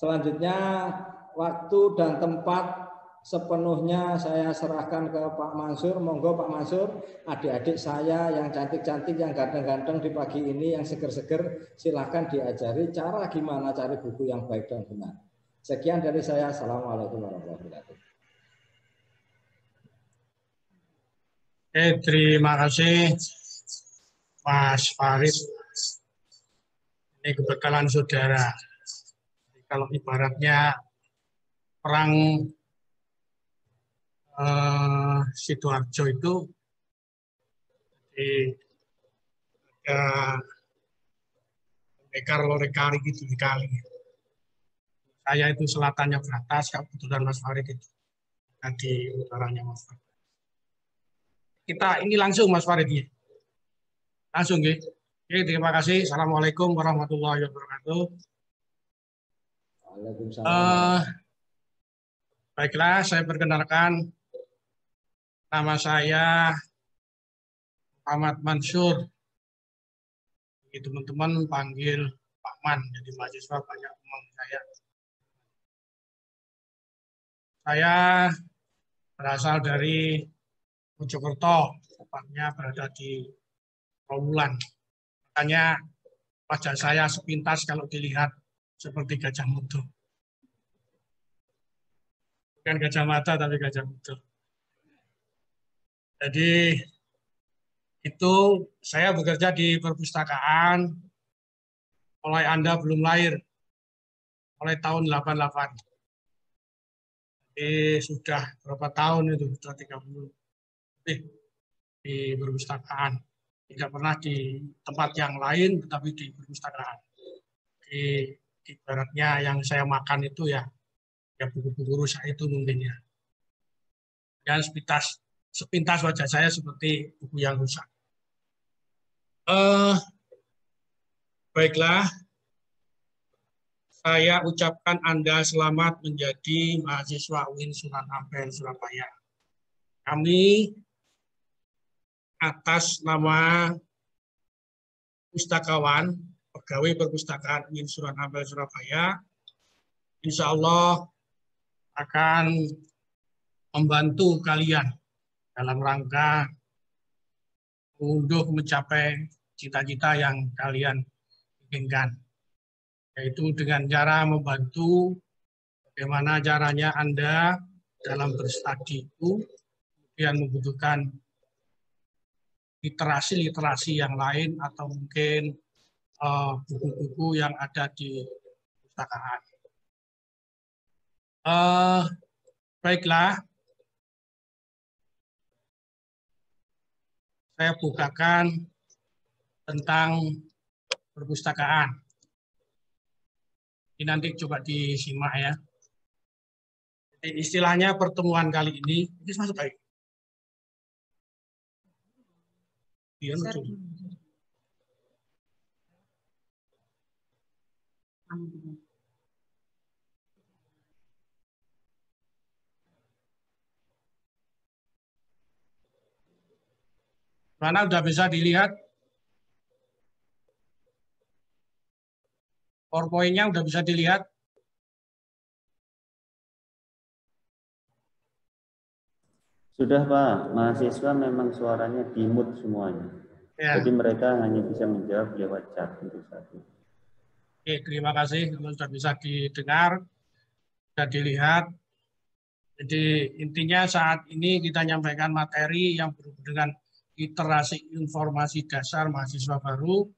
Selanjutnya waktu dan tempat sepenuhnya saya serahkan ke Pak Mansur. Monggo Pak Mansur, adik-adik saya yang cantik-cantik, yang ganteng-ganteng di pagi ini, yang seger-seger, silahkan diajari cara gimana cari buku yang baik dan benar. Sekian dari saya. Assalamualaikum warahmatullahi wabarakatuh. Terima kasih Mas Farid. Ini kebetulan saudara. Kalau ibaratnya perang Sidoarjo itu ada Lekar Lorekari gitu dikali. Saya itu selatannya Batas, kebetulan Mas Farid itu di utaranya Mas Farid. Kita ini langsung Mas Farid ya. Langsung ya. Oke, terima kasih. Assalamualaikum warahmatullahi wabarakatuh. Waalaikumsalam. Baiklah, saya perkenalkan. Nama saya Ahmad Mansur. Teman-teman panggil Pak Man, jadi mahasiswa banyak teman saya. Saya berasal dari Mojokerto, tepatnya berada di Trawulan. Makanya wajah saya sepintas kalau dilihat seperti gajah muda. Bukan gajah mata, tapi gajah muda. Jadi itu saya bekerja di perpustakaan mulai Anda belum lahir, mulai tahun 88. Jadi sudah berapa tahun itu, sudah 30 lebih di perpustakaan. Tidak pernah di tempat yang lain, tetapi di perpustakaan. Di ibaratnya yang saya makan itu ya buku-buku rusak itu mungkin ya. Dan sepintas wajah saya seperti buku yang rusak. Baiklah, saya ucapkan Anda selamat menjadi mahasiswa UIN Sunan Ampel, Surabaya. Kami atas nama pustakawan, pegawai perpustakaan UIN Sunan Ampel, Surabaya, insya Allah akan membantu kalian dalam rangka untuk mencapai cita-cita yang kalian inginkan. Yaitu dengan cara membantu bagaimana caranya Anda dalam berstudi itu kemudian membutuhkan literasi-literasi yang lain atau mungkin buku-buku yang ada di perpustakaan. Baiklah, saya bukakan tentang perpustakaan. Ini nanti coba disimak ya. Jadi istilahnya pertemuan kali ini masuk baik. Iya, betul. Mana udah bisa dilihat? PowerPoint-nya udah bisa dilihat? Sudah Pak, mahasiswa memang suaranya di-mute semuanya. Ya. Jadi mereka hanya bisa menjawab lewat chat untuk saat ini. Oke, terima kasih. Kalau sudah bisa didengar, sudah dilihat. Jadi intinya saat ini kita nyampaikan materi yang berhubungan dengan literasi informasi dasar mahasiswa baru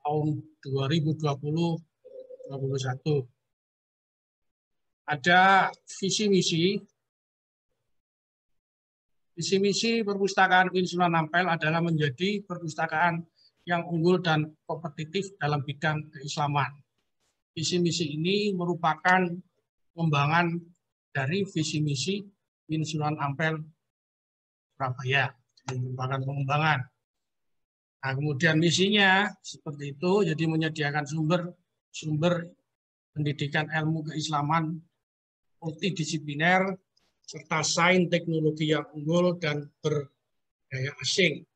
tahun 2020-2021. Ada visi misi. Visi misi perpustakaan UIN Sunan Ampel adalah menjadi perpustakaan yang unggul dan kompetitif dalam bidang keislaman. Visi misi ini merupakan pengembangan dari visi misi UIN Sunan Ampel Surabaya. Jadi merupakan pengembangan. Nah, kemudian misinya seperti itu, jadi menyediakan sumber pendidikan ilmu keislaman multidisipliner serta sains teknologi yang unggul dan berdaya asing.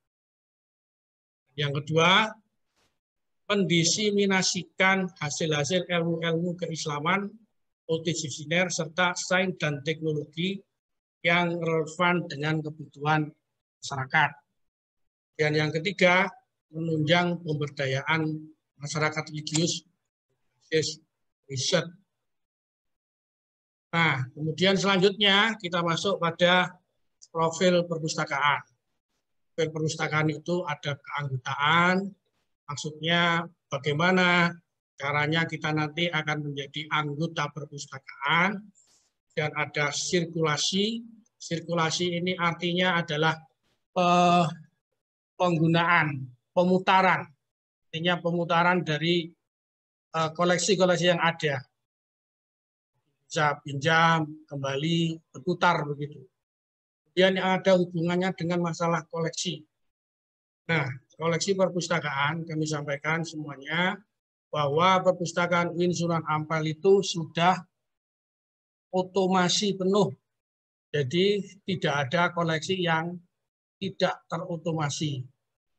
Yang kedua, mendiseminasikan hasil-hasil ilmu-ilmu keislaman multidisipliner, serta sains dan teknologi yang relevan dengan kebutuhan masyarakat. Dan yang ketiga, menunjang pemberdayaan masyarakat religius riset. Nah, kemudian selanjutnya kita masuk pada profil perpustakaan. Profil perpustakaan itu ada keanggotaan, maksudnya bagaimana caranya kita nanti akan menjadi anggota perpustakaan, dan ada sirkulasi. Sirkulasi ini artinya adalah penggunaan, pemutaran. Artinya pemutaran dari koleksi-koleksi yang ada. Bisa pinjam, kembali, berputar begitu. Kemudian yang ada hubungannya dengan masalah koleksi. Nah, koleksi perpustakaan kami sampaikan semuanya bahwa perpustakaan UIN Sunan Ampel itu sudah otomasi penuh. Jadi tidak ada koleksi yang tidak terotomasi.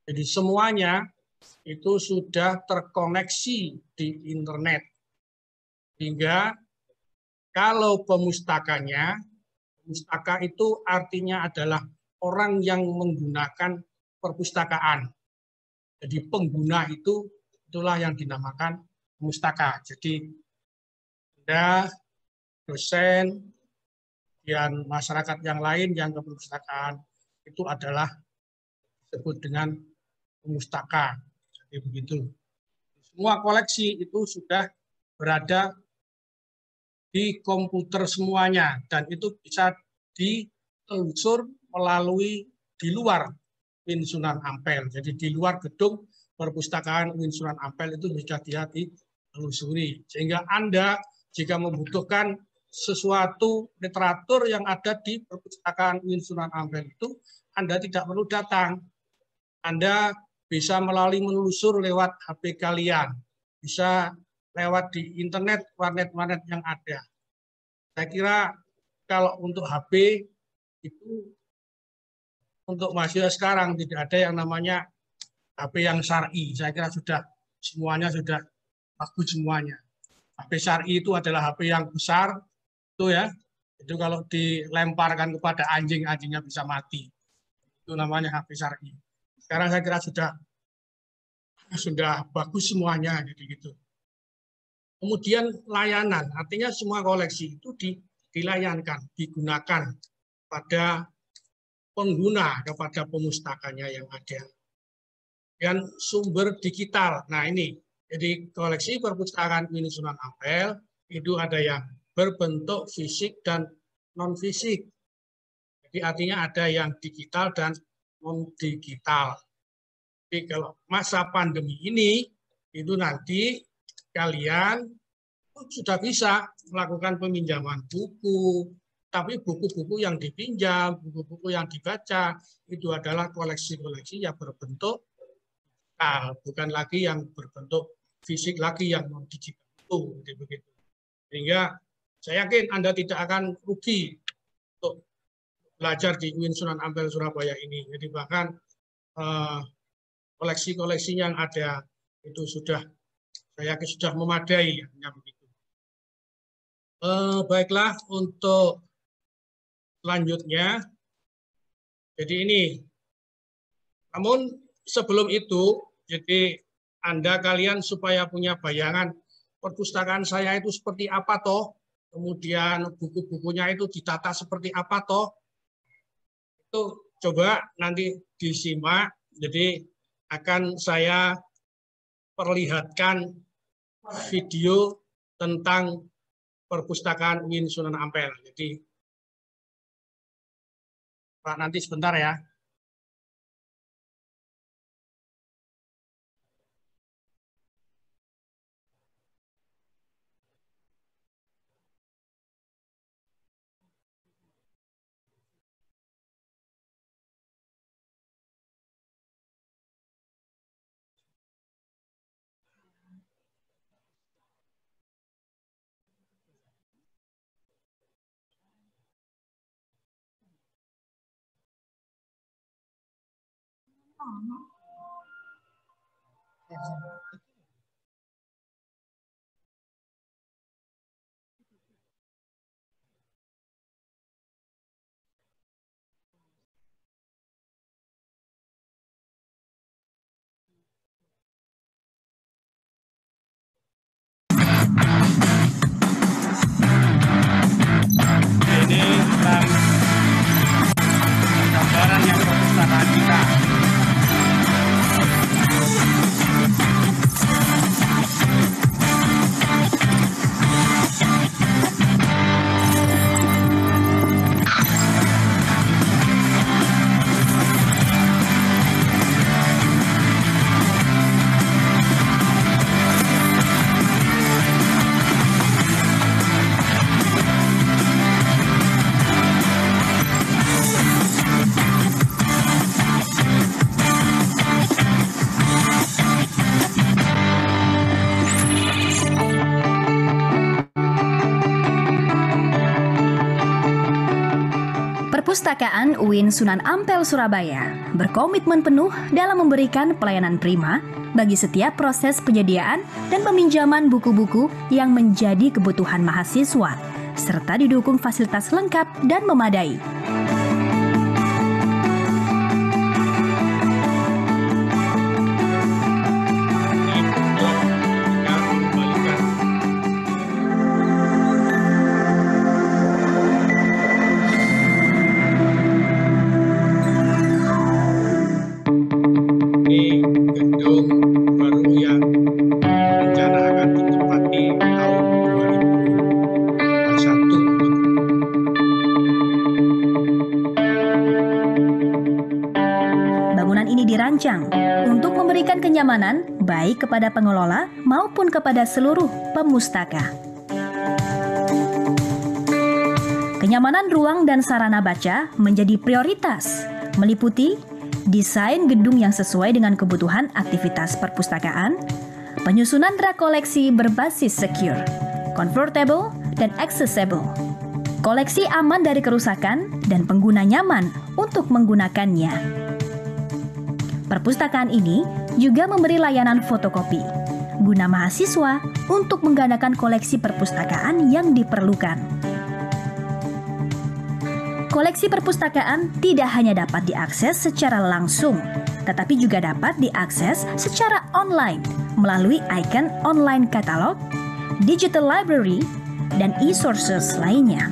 Jadi semuanya itu sudah terkoneksi di internet. Sehingga kalau pemustaka itu artinya adalah orang yang menggunakan perpustakaan. Jadi pengguna itulah yang dinamakan pemustaka. Jadi Anda, dosen, dan masyarakat yang lain yang ke perpustakaan itu adalah disebut dengan pemustaka. Jadi begitu. Semua koleksi itu sudah berada di komputer semuanya, dan itu bisa ditelusur melalui di luar UIN Sunan Ampel. Jadi di luar gedung perpustakaan UIN Sunan Ampel itu bisa ditelusuri. Sehingga Anda jika membutuhkan sesuatu literatur yang ada di perpustakaan UIN Sunan Ampel itu, Anda tidak perlu datang. Anda bisa melalui menelusur lewat HP kalian, bisa lewat di internet, warnet-warnet yang ada. Saya kira kalau untuk HP itu untuk mahasiswa sekarang tidak ada yang namanya HP yang syar'i. Saya kira semuanya sudah bagus semuanya. HP syar'i itu adalah HP yang besar, itu ya. Itu kalau dilemparkan kepada anjing, anjingnya bisa mati. Itu namanya HP syar'i. Sekarang saya kira sudah bagus semuanya, jadi gitu. Kemudian layanan, artinya semua koleksi itu dilayankan, digunakan pada pengguna, kepada pemustakanya yang ada. Dan sumber digital, nah ini, jadi koleksi perpustakaan UIN Sunan Ampel itu ada yang berbentuk fisik dan non-fisik. Jadi artinya ada yang digital dan non-digital. Jadi kalau masa pandemi ini, itu nanti kalian sudah bisa melakukan peminjaman buku, tapi buku-buku yang dipinjam, buku-buku yang dibaca, itu adalah koleksi-koleksi yang berbentuk digital, bukan lagi yang berbentuk fisik lagi yang non-digital itu. Begitu. Sehingga saya yakin Anda tidak akan rugi untuk belajar di UIN Sunan Ampel Surabaya ini. Jadi bahkan koleksi-koleksi yang ada itu saya yakin sudah memadai. Ya, begitu. Baiklah, untuk selanjutnya, jadi ini. Namun sebelum itu, jadi Anda kalian supaya punya bayangan perpustakaan saya itu seperti apa toh, kemudian buku-bukunya itu ditata seperti apa toh, itu coba nanti disimak. Jadi akan saya perlihatkan video tentang perpustakaan UIN Sunan Ampel. Jadi Pak, nanti sebentar ya. Perpustakaan UIN Sunan Ampel Surabaya berkomitmen penuh dalam memberikan pelayanan prima bagi setiap proses penyediaan dan peminjaman buku-buku yang menjadi kebutuhan mahasiswa, serta didukung fasilitas lengkap dan memadai. Untuk memberikan kenyamanan baik kepada pengelola maupun kepada seluruh pemustaka. Kenyamanan ruang dan sarana baca menjadi prioritas, meliputi desain gedung yang sesuai dengan kebutuhan aktivitas perpustakaan, penyusunan rak koleksi berbasis secure, comfortable, dan accessible, koleksi aman dari kerusakan, dan pengguna nyaman untuk menggunakannya. Perpustakaan ini juga memberi layanan fotokopi guna mahasiswa untuk menggandakan koleksi perpustakaan yang diperlukan. Koleksi perpustakaan tidak hanya dapat diakses secara langsung, tetapi juga dapat diakses secara online melalui ikon online katalog, digital library, dan e-sources lainnya.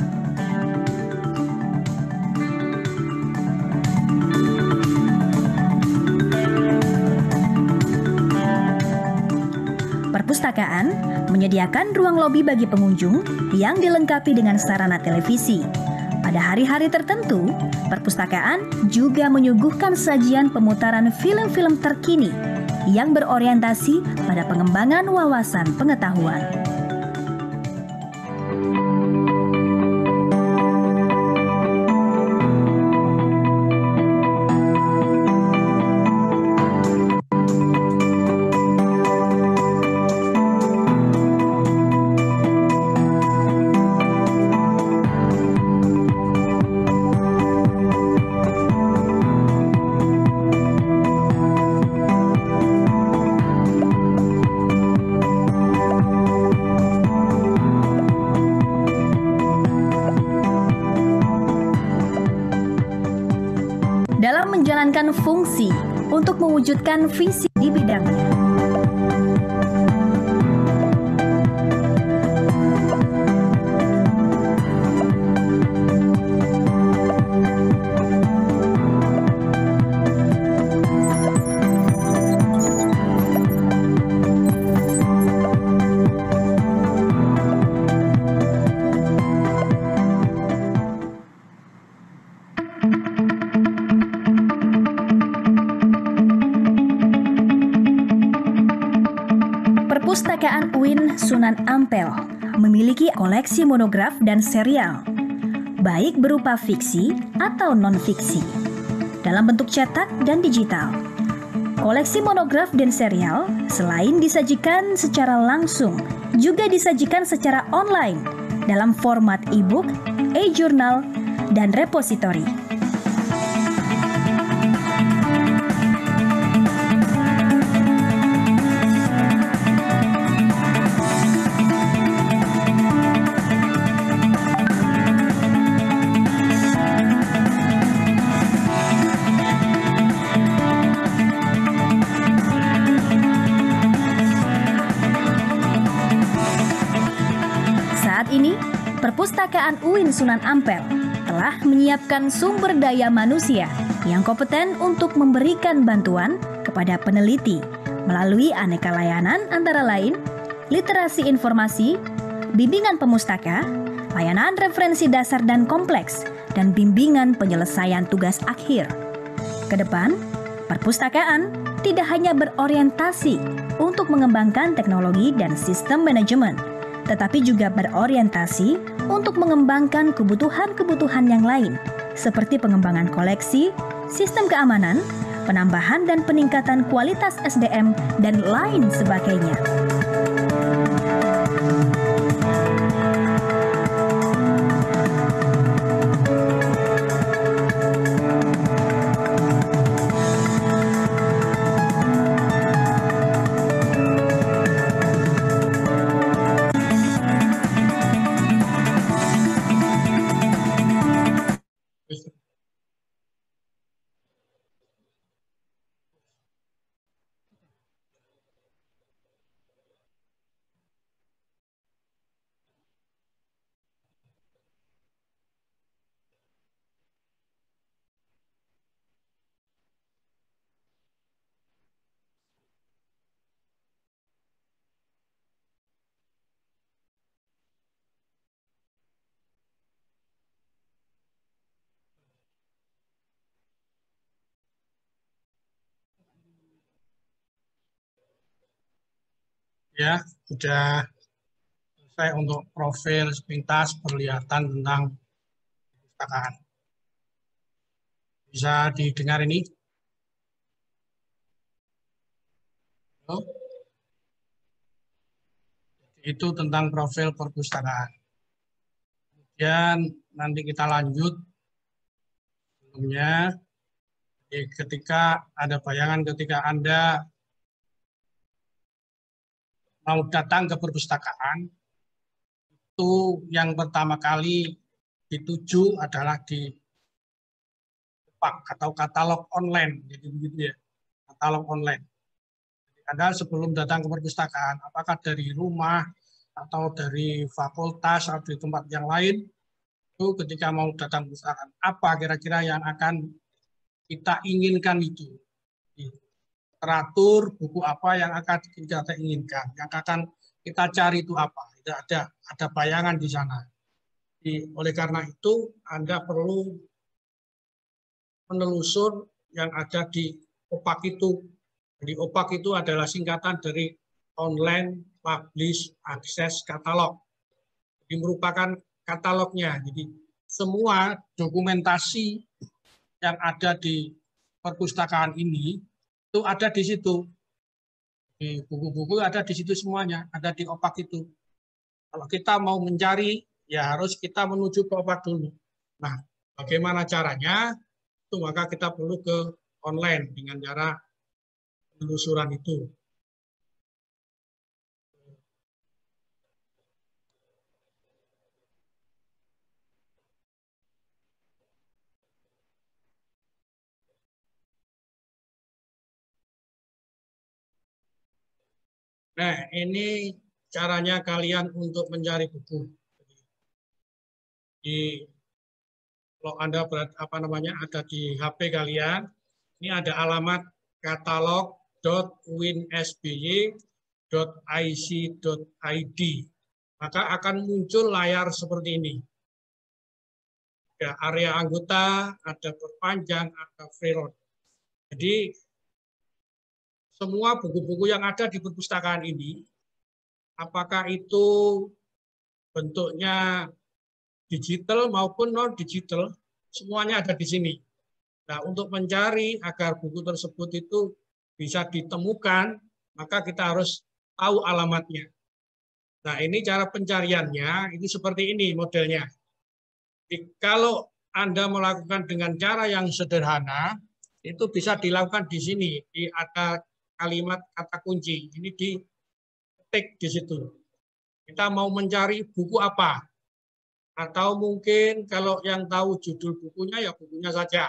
Perpustakaan menyediakan ruang lobi bagi pengunjung yang dilengkapi dengan sarana televisi. Pada hari-hari tertentu, perpustakaan juga menyuguhkan sajian pemutaran film-film terkini yang berorientasi pada pengembangan wawasan pengetahuan. Dalam menjalankan fungsi untuk mewujudkan visi di bidangnya. Perpustakaan UIN Sunan Ampel memiliki koleksi monograf dan serial, baik berupa fiksi atau non-fiksi, dalam bentuk cetak dan digital. Koleksi monograf dan serial selain disajikan secara langsung, juga disajikan secara online dalam format e-book, e-journal, dan repositori. Saat ini, Perpustakaan UIN Sunan Ampel telah menyiapkan sumber daya manusia yang kompeten untuk memberikan bantuan kepada peneliti melalui aneka layanan antara lain literasi informasi, bimbingan pemustaka, layanan referensi dasar dan kompleks, dan bimbingan penyelesaian tugas akhir. Kedepan, perpustakaan tidak hanya berorientasi untuk mengembangkan teknologi dan sistem manajemen, tetapi juga berorientasi untuk mengembangkan kebutuhan-kebutuhan yang lain, seperti pengembangan koleksi, sistem keamanan, penambahan dan peningkatan kualitas SDM, dan lain sebagainya. Ya, sudah selesai untuk profil sepintas perlihatan tentang perpustakaan. Bisa didengar ini? Halo? Itu tentang profil perpustakaan. Kemudian nanti kita lanjut. Sebelumnya, ketika ada bayangan ketika Anda mau datang ke perpustakaan, itu yang pertama kali dituju adalah di atau katalog online, jadi begitu ya, katalog online. Anda sebelum datang ke perpustakaan, apakah dari rumah atau dari fakultas atau di tempat yang lain, itu ketika mau datang ke perpustakaan, apa kira-kira yang akan kita inginkan itu? Teratur buku apa yang akan kita inginkan, yang akan kita cari itu apa? Ada bayangan di sana. Oleh karena itu, Anda perlu menelusur yang ada di OPAK itu. Jadi OPAK itu adalah singkatan dari Online Publish Access Catalog. Jadi merupakan katalognya. Jadi semua dokumentasi yang ada di perpustakaan ini itu ada di situ. Di buku-buku ada di situ semuanya, ada di OPAK itu. Kalau kita mau mencari, ya harus kita menuju ke OPAK dulu. Nah, bagaimana caranya? Itu maka kita perlu ke online dengan cara penelusuran itu. Nah, ini caranya kalian untuk mencari buku. Kalau Anda ada di HP kalian, ini ada alamat katalog.winsby.ic.id. Maka akan muncul layar seperti ini. Ada area anggota, ada perpanjang, ada freeload. Jadi semua buku-buku yang ada di perpustakaan ini, apakah itu bentuknya digital maupun non-digital, semuanya ada di sini. Nah, untuk mencari agar buku tersebut itu bisa ditemukan, maka kita harus tahu alamatnya. Nah, ini cara pencariannya, ini seperti ini modelnya. Jadi, kalau Anda melakukan dengan cara yang sederhana, itu bisa dilakukan di sini, ada kalimat kata kunci, ini diketik di situ. Kita mau mencari buku apa? Atau mungkin kalau yang tahu judul bukunya, ya bukunya saja.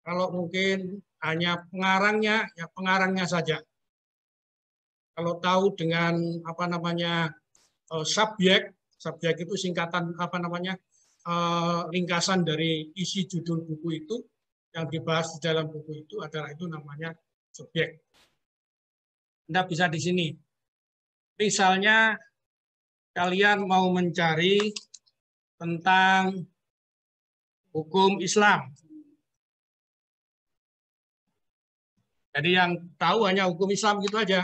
Kalau mungkin hanya pengarangnya, ya pengarangnya saja. Kalau tahu dengan subjek itu singkatan ringkasan dari isi judul buku itu yang dibahas di dalam buku itu adalah itu namanya subjek. Anda bisa di sini. Misalnya kalian mau mencari tentang hukum Islam. Jadi yang tahu hanya hukum Islam gitu aja.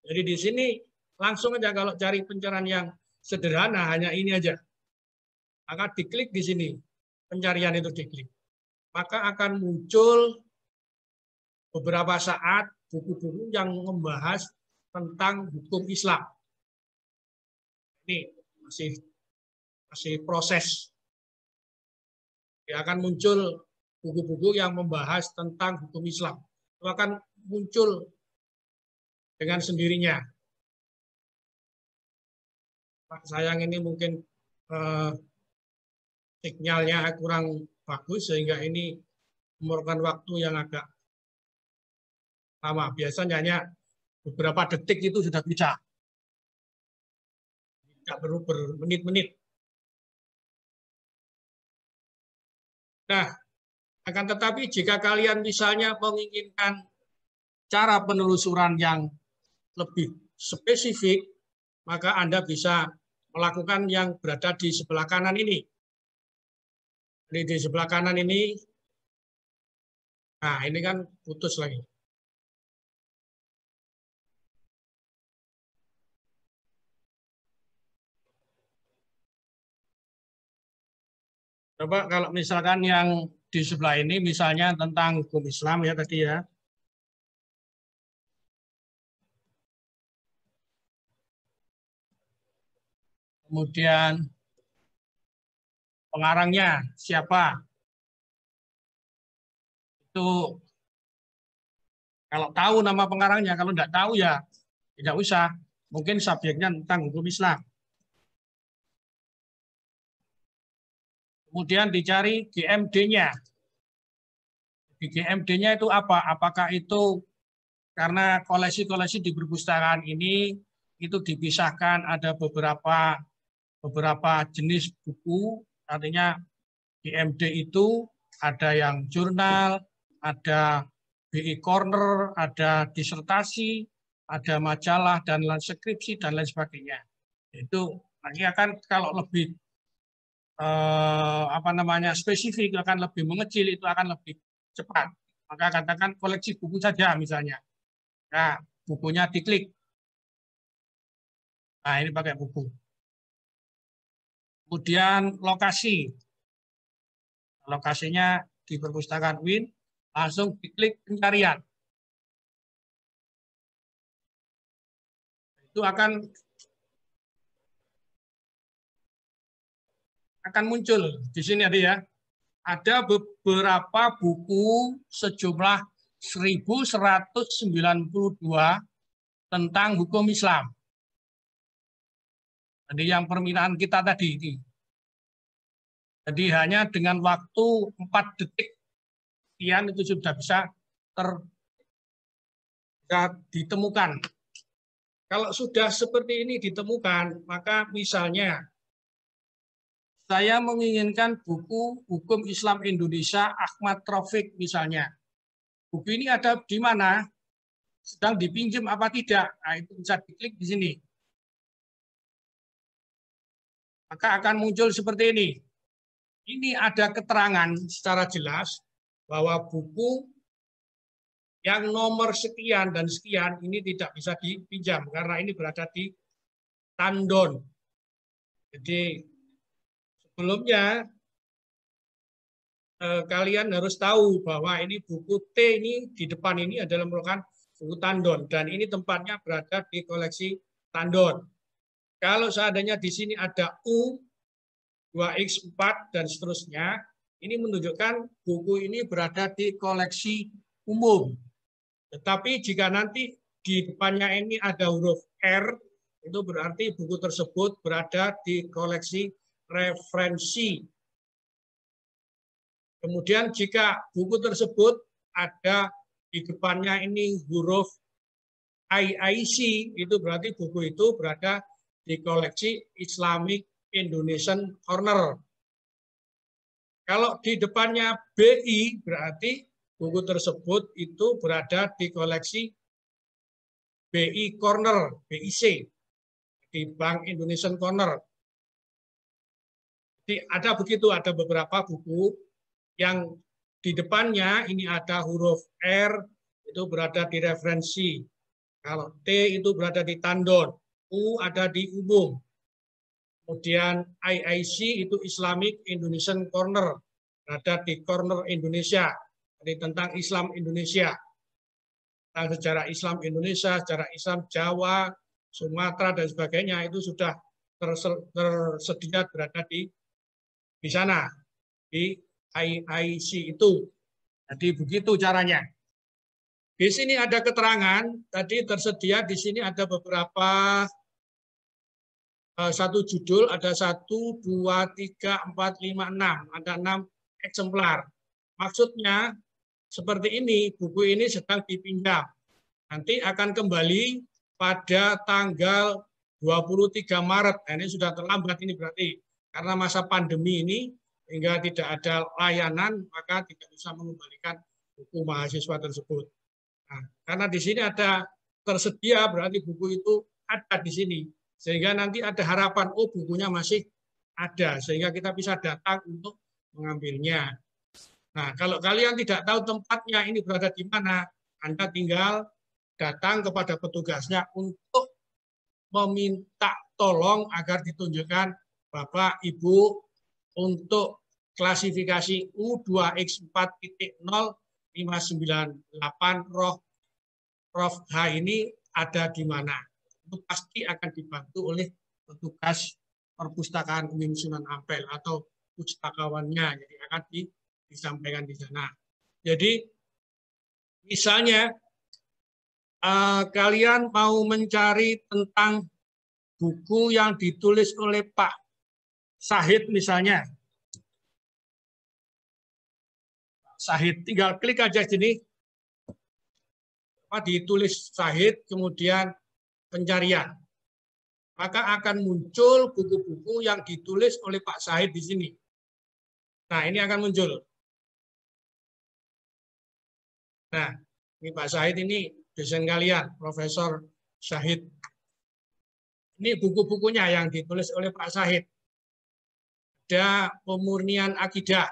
Jadi di sini langsung aja kalau cari pencarian yang sederhana hanya ini aja. Maka diklik di sini. Pencarian itu diklik. Maka akan muncul beberapa saat buku-buku yang membahas tentang hukum Islam. Ini masih proses. Ya, akan muncul buku-buku yang membahas tentang hukum Islam. Itu akan muncul dengan sendirinya. Pak sayang ini mungkin sinyalnya kurang bagus sehingga ini memerlukan waktu yang agak lama. Biasanya hanya beberapa detik itu sudah bisa. Tidak perlu bermenit-menit. Nah, akan tetapi jika kalian misalnya menginginkan cara penelusuran yang lebih spesifik, maka Anda bisa melakukan yang berada di sebelah kanan ini. Jadi di sebelah kanan ini, nah ini kan putus lagi. Coba kalau misalkan yang di sebelah ini misalnya tentang hukum Islam ya tadi ya. Kemudian pengarangnya siapa? Itu kalau tahu nama pengarangnya, kalau tidak tahu ya tidak usah. Mungkin subjeknya tentang hukum Islam. Kemudian dicari GMD-nya. Di GMD-nya itu apa? Apakah itu karena koleksi-koleksi di perpustakaan ini itu dipisahkan ada beberapa jenis buku, artinya GMD itu ada yang jurnal, ada BI Corner, ada disertasi, ada majalah dan lain skripsi dan lain sebagainya. Itu nanti akan kalau lebih spesifik akan lebih mengecil, itu akan lebih cepat. Maka katakan koleksi buku saja misalnya. Nah, bukunya diklik. Nah, ini pakai buku. Kemudian lokasi. Lokasinya di perpustakaan UIN, langsung diklik pencarian. Itu akan muncul di sini ada ya. Ada beberapa buku sejumlah 1192 tentang hukum Islam. Jadi yang permintaan kita tadi ini. Jadi hanya dengan waktu 4 detik sekian itu sudah bisa ditemukan. Kalau sudah seperti ini ditemukan, maka misalnya saya menginginkan buku Hukum Islam Indonesia Ahmad Taufik misalnya. Buku ini ada di mana? Sedang dipinjam apa tidak? Nah, itu bisa diklik di sini. Maka akan muncul seperti ini. Ini ada keterangan secara jelas bahwa buku yang nomor sekian dan sekian ini tidak bisa dipinjam karena ini berada di tandon. Jadi sebelumnya kalian harus tahu bahwa ini buku T ini di depan ini adalah merupakan buku tandon dan ini tempatnya berada di koleksi tandon. Kalau seandainya di sini ada U 2X4 dan seterusnya, ini menunjukkan buku ini berada di koleksi umum. Tetapi jika nanti di depannya ini ada huruf R, itu berarti buku tersebut berada di koleksi referensi. Kemudian jika buku tersebut ada di depannya ini huruf IIC, itu berarti buku itu berada di koleksi Islamic Indonesian Corner. Kalau di depannya BI, berarti buku tersebut itu berada di koleksi BI Corner, BIC, di Bank Indonesian Corner. Jadi ada begitu, ada beberapa buku yang di depannya ini ada huruf R, itu berada di referensi. Kalau T itu berada di tandon, U ada di umum. Kemudian IIC itu Islamic Indonesian Corner, berada di corner Indonesia, jadi tentang Islam Indonesia, tentang sejarah Islam Indonesia, sejarah Islam Jawa, Sumatera dan sebagainya itu sudah tersedia berada di sana, di IIC itu. Jadi begitu caranya. Di sini ada keterangan, tadi tersedia di sini ada beberapa satu judul, ada 1, 2, 3, 4, 5, 6. Ada 6 eksemplar. Maksudnya seperti ini, buku ini sedang dipinjam. Nanti akan kembali pada tanggal 23 Maret. Nah, ini sudah terlambat ini berarti. Karena masa pandemi ini, hingga tidak ada layanan, maka tidak bisa mengembalikan buku mahasiswa tersebut. Nah, karena di sini ada tersedia, berarti buku itu ada di sini. Sehingga nanti ada harapan, oh bukunya masih ada, sehingga kita bisa datang untuk mengambilnya. Nah, kalau kalian tidak tahu tempatnya ini berada di mana, Anda tinggal datang kepada petugasnya untuk meminta tolong agar ditunjukkan Bapak, Ibu, untuk klasifikasi U2X4.0.598 Prof H ini ada di mana. Itu pasti akan dibantu oleh petugas perpustakaan UIN Sunan Ampel atau pustakawannya, jadi akan disampaikan di sana. Jadi misalnya kalian mau mencari tentang buku yang ditulis oleh Pak Syahid misalnya. Syahid, tinggal klik aja sini. Ditulis Syahid, kemudian pencarian. Maka akan muncul buku-buku yang ditulis oleh Pak Syahid di sini. Nah, ini akan muncul. Nah, ini Pak Syahid ini dosen kalian, Profesor Syahid. Ini buku-bukunya yang ditulis oleh Pak Syahid. Ada Pemurnian Akidah.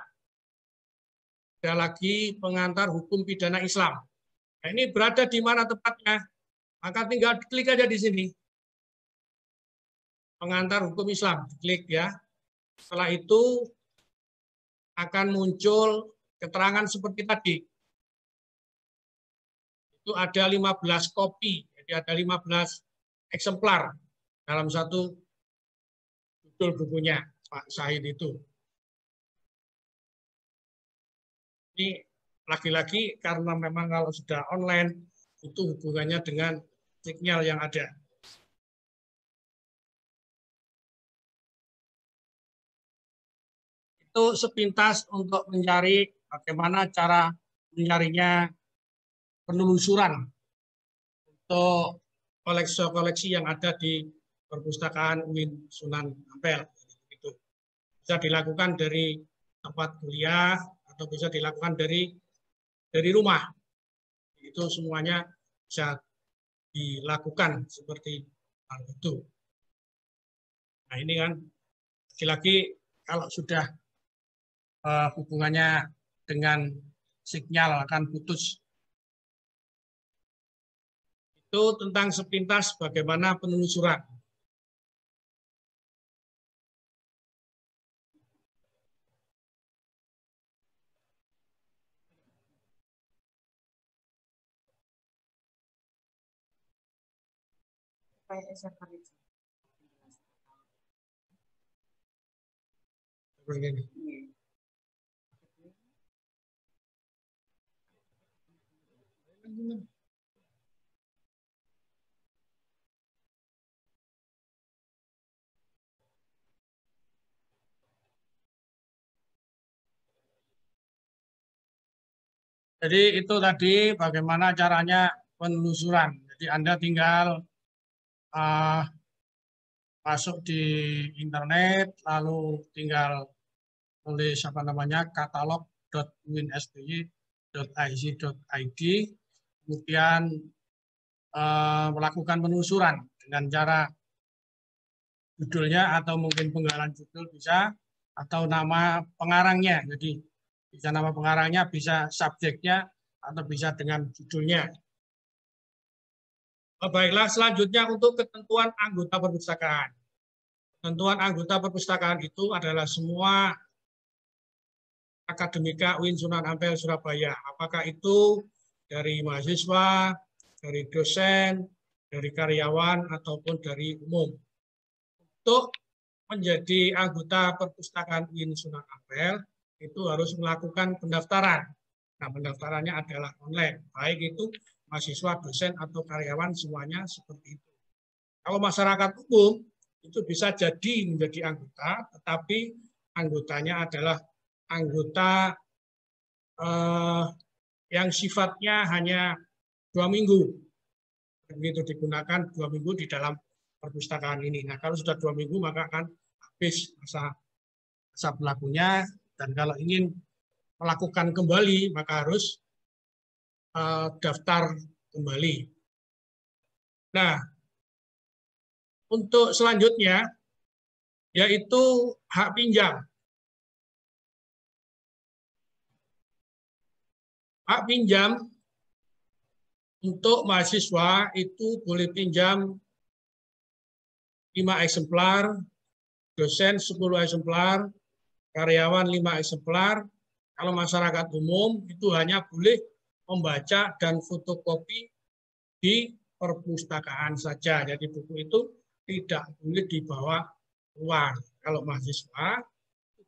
Ada lagi Pengantar Hukum Pidana Islam. Nah, ini berada di mana tepatnya? Maka tinggal klik aja di sini. Pengantar Hukum Islam, klik ya. Setelah itu akan muncul keterangan seperti tadi. Itu ada 15 kopi, jadi ada 15 eksemplar dalam satu judul bukunya Pak Syahid itu. Ini lagi-lagi karena memang kalau sudah online itu hubungannya dengan sinyal yang ada. Itu sepintas untuk mencari bagaimana cara mencarinya, penelusuran untuk koleksi-koleksi yang ada di perpustakaan UIN Sunan Ampel. Itu bisa dilakukan dari tempat kuliah atau bisa dilakukan dari rumah. Itu semuanya bisa dilakukan seperti hal itu. Nah, ini kan lagi-lagi kalau sudah hubungannya dengan sinyal akan putus. Itu tentang sepintas bagaimana penelusuran. Begini. Jadi itu tadi bagaimana caranya penelusuran. Jadi Anda tinggal masuk di internet, lalu tinggal tulis katalog.uinsby.ic.id, kemudian melakukan penelusuran dengan cara judulnya atau mungkin penggalan judul bisa, atau nama pengarangnya. Jadi bisa nama pengarangnya, bisa subjeknya, atau bisa dengan judulnya. Baiklah, selanjutnya untuk ketentuan anggota perpustakaan. Ketentuan anggota perpustakaan itu adalah semua akademika UIN Sunan Ampel Surabaya. Apakah itu dari mahasiswa, dari dosen, dari karyawan, ataupun dari umum. Untuk menjadi anggota perpustakaan UIN Sunan Ampel, itu harus melakukan pendaftaran. Nah, pendaftarannya adalah online. Baik itu mahasiswa, dosen, atau karyawan, semuanya seperti itu. Kalau masyarakat umum, itu bisa jadi menjadi anggota, tetapi anggotanya adalah anggota yang sifatnya hanya 2 minggu. Begitu digunakan 2 minggu di dalam perpustakaan ini. Nah, kalau sudah 2 minggu, maka akan habis masa berlakunya. Dan kalau ingin melakukan kembali, maka harus daftar kembali. Nah, untuk selanjutnya, yaitu hak pinjam. Hak pinjam untuk mahasiswa itu boleh pinjam 5 eksemplar, dosen 10 eksemplar, karyawan 5 eksemplar. Kalau masyarakat umum itu hanya boleh membaca dan fotokopi di perpustakaan saja. Jadi buku itu tidak boleh dibawa keluar. Kalau mahasiswa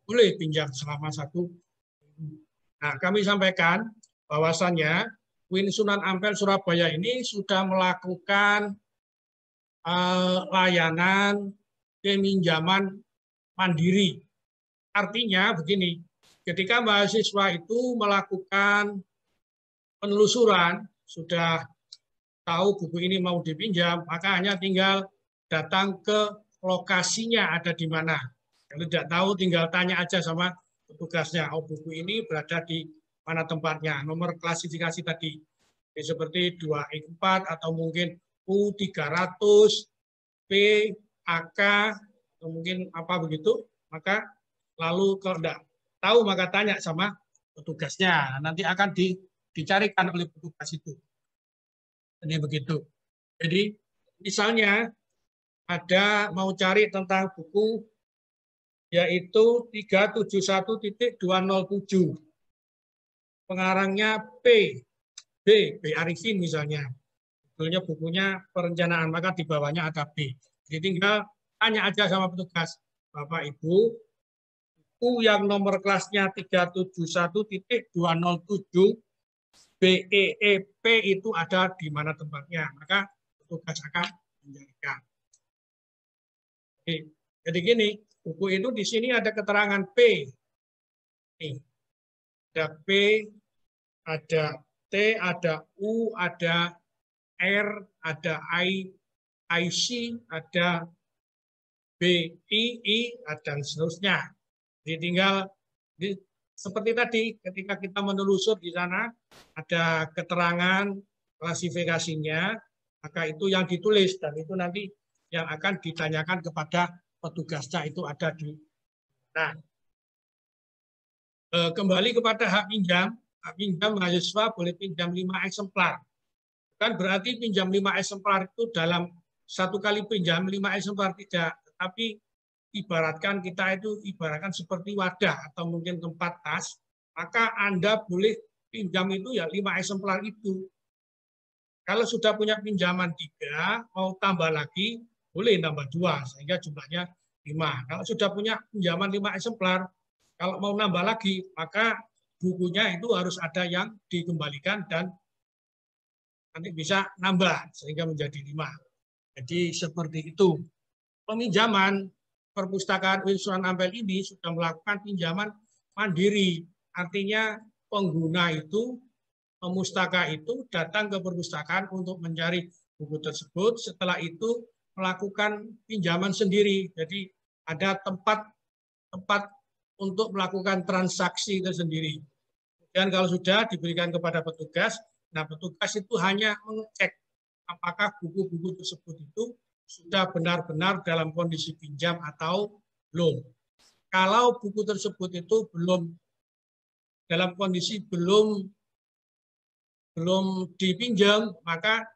boleh pinjam selama 1 minggu. Nah, kami sampaikan bahwasannya UIN Sunan Ampel Surabaya ini sudah melakukan layanan peminjaman mandiri. Artinya begini, ketika mahasiswa itu melakukan penelusuran, sudah tahu buku ini mau dipinjam, maka hanya tinggal datang ke lokasinya ada di mana. Kalau tidak tahu tinggal tanya aja sama petugasnya, oh buku ini berada di mana tempatnya, nomor klasifikasi tadi. Seperti 2X4 atau mungkin U300, P, AK, atau mungkin apa begitu, maka lalu kalau tidak tahu maka tanya sama petugasnya, nanti akan dicarikan oleh petugas itu. Ini begitu. Jadi misalnya ada mau cari tentang buku yaitu 371.207. Pengarangnya B Arifin misalnya. Sebetulnya bukunya perencanaan, maka di bawahnya ada B. Jadi tinggal tanya aja sama petugas, Bapak Ibu, buku yang nomor kelasnya 371.207 BEEP itu ada di mana tempatnya, maka petugas akan mencarikan. Jadi gini, buku itu di sini ada keterangan P. Nih, ada P, ada T, ada U, ada R, ada I, IC, ada BII, dan seterusnya. Jadi tinggal seperti tadi, ketika kita menelusur di sana ada keterangan klasifikasinya, maka itu yang ditulis dan itu nanti yang akan ditanyakan kepada petugasnya itu ada di. Nah, kembali kepada hak pinjam. Hak pinjam mahasiswa boleh pinjam 5 eksemplar. Kan berarti pinjam 5 eksemplar itu dalam satu kali pinjam 5 eksemplar tidak, tetapi ibaratkan kita itu ibaratkan seperti wadah atau mungkin tempat tas, maka Anda boleh pinjam itu ya 5 eksemplar itu. Kalau sudah punya pinjaman 3, mau tambah lagi, boleh tambah 2, sehingga jumlahnya 5. Kalau sudah punya pinjaman 5 eksemplar, kalau mau nambah lagi, maka bukunya itu harus ada yang dikembalikan dan nanti bisa nambah, sehingga menjadi 5. Jadi seperti itu. Peminjaman perpustakaan UIN Sunan Ampel ini sudah melakukan pinjaman mandiri. Artinya pengguna itu, pemustaka itu datang ke perpustakaan untuk mencari buku tersebut. Setelah itu melakukan pinjaman sendiri. Jadi ada tempat untuk melakukan transaksi itu sendiri. Dan kalau sudah diberikan kepada petugas, nah petugas itu hanya mengecek apakah buku-buku tersebut itu sudah benar-benar dalam kondisi pinjam atau belum. Kalau buku tersebut itu belum dalam kondisi belum dipinjam, maka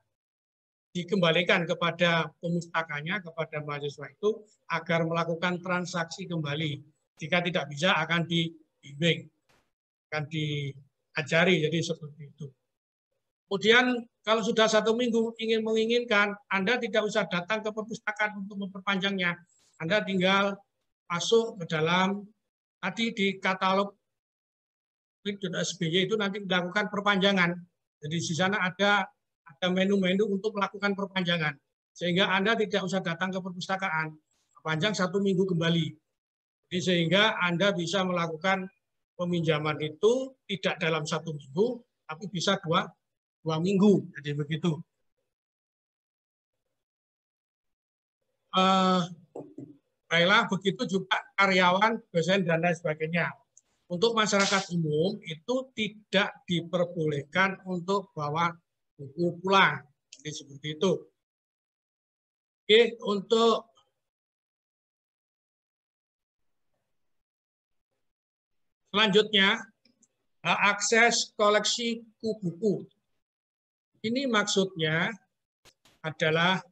dikembalikan kepada pemustakanya, kepada mahasiswa itu agar melakukan transaksi kembali. Jika tidak bisa akan dibimbing, akan diajari, jadi seperti itu. Kemudian kalau sudah 1 minggu menginginkan, Anda tidak usah datang ke perpustakaan untuk memperpanjangnya. Anda tinggal masuk ke dalam tadi di katalog .sby itu nanti melakukan perpanjangan. Jadi di sana ada menu-menu untuk melakukan perpanjangan. Sehingga Anda tidak usah datang ke perpustakaan. Panjang 1 minggu kembali. Jadi sehingga Anda bisa melakukan peminjaman itu tidak dalam 1 minggu, tapi bisa 2 minggu. Jadi begitu. Baiklah, begitu juga karyawan, dosen, dan lain sebagainya. Untuk masyarakat umum itu tidak diperbolehkan untuk bawa buku pulang. Jadi seperti itu. Oke, untuk selanjutnya, akses koleksi buku. Ini maksudnya adalah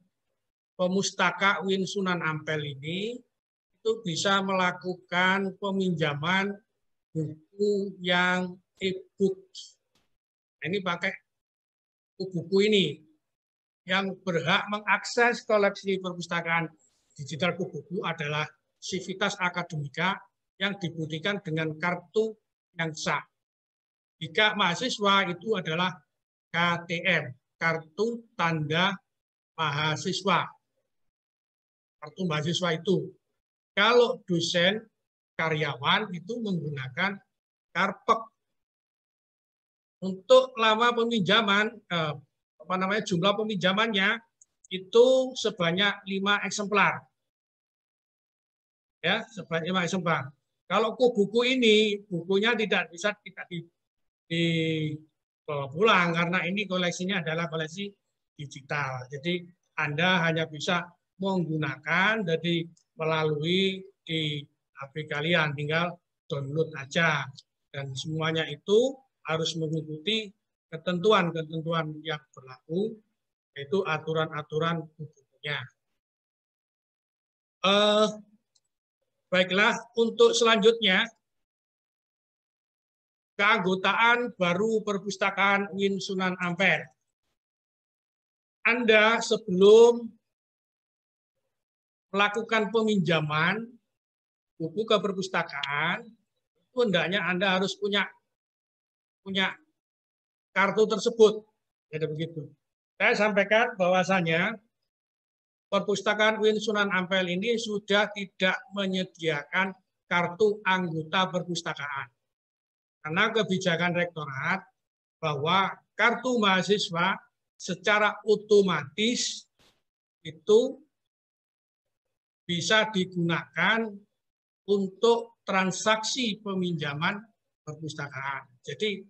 pemustaka UIN Sunan Ampel ini itu bisa melakukan peminjaman buku yang e-book. Ini pakai buku ini. Yang berhak mengakses koleksi perpustakaan digital buku adalah Civitas Akademika yang dibuktikan dengan kartu yang sah. Jika mahasiswa itu adalah KTM, kartu tanda mahasiswa. Kartu mahasiswa itu. Kalau dosen, karyawan itu menggunakan karpet. Untuk lama peminjaman, jumlah peminjamannya itu sebanyak 5 eksemplar. Ya, sebanyak 5 eksemplar. Kalau buku ini, bukunya tidak bisa dibawa pulang karena ini koleksinya adalah koleksi digital. Jadi Anda hanya bisa menggunakan jadi melalui di HP kalian, tinggal download aja. Dan semuanya itu harus mengikuti ketentuan-ketentuan yang berlaku, yaitu aturan-aturan bukunya. Baiklah, untuk selanjutnya, keanggotaan baru perpustakaan UIN Sunan Ampel. Anda sebelum melakukan peminjaman buku ke perpustakaan, itu hendaknya Anda harus punya kartu tersebut. Jadi begitu. Saya sampaikan bahwasanya perpustakaan UIN Sunan Ampel ini sudah tidak menyediakan kartu anggota perpustakaan. Karena kebijakan rektorat bahwa kartu mahasiswa secara otomatis itu bisa digunakan untuk transaksi peminjaman perpustakaan. Jadi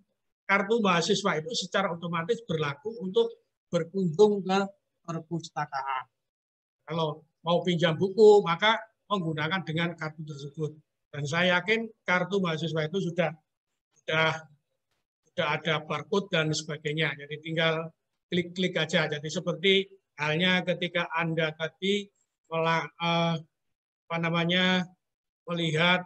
kartu mahasiswa itu secara otomatis berlaku untuk berkunjung ke perpustakaan. Kalau mau pinjam buku, maka menggunakan dengan kartu tersebut. Dan saya yakin kartu mahasiswa itu sudah ada barcode dan sebagainya. Jadi tinggal klik-klik aja. Jadi seperti halnya ketika Anda tadi melihat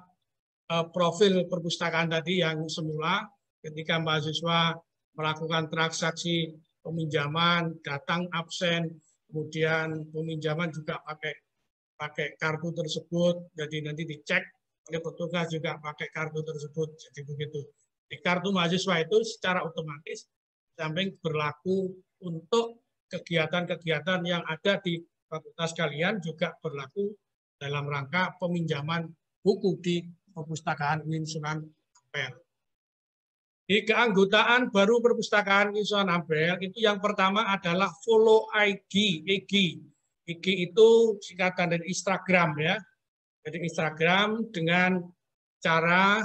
profil perpustakaan tadi yang semula, ketika mahasiswa melakukan transaksi peminjaman, datang absen, kemudian peminjaman juga pakai kartu tersebut, jadi nanti dicek oleh petugas juga pakai kartu tersebut. Jadi begitu. Di kartu mahasiswa itu secara otomatis samping berlaku untuk kegiatan-kegiatan yang ada di fakultas kalian juga berlaku dalam rangka peminjaman buku di perpustakaan UIN Sunan Ampel. Di keanggotaan baru perpustakaan UIN Sunan Ampel itu yang pertama adalah follow ID, EG. EG itu singkatan dari Instagram ya. Jadi Instagram dengan cara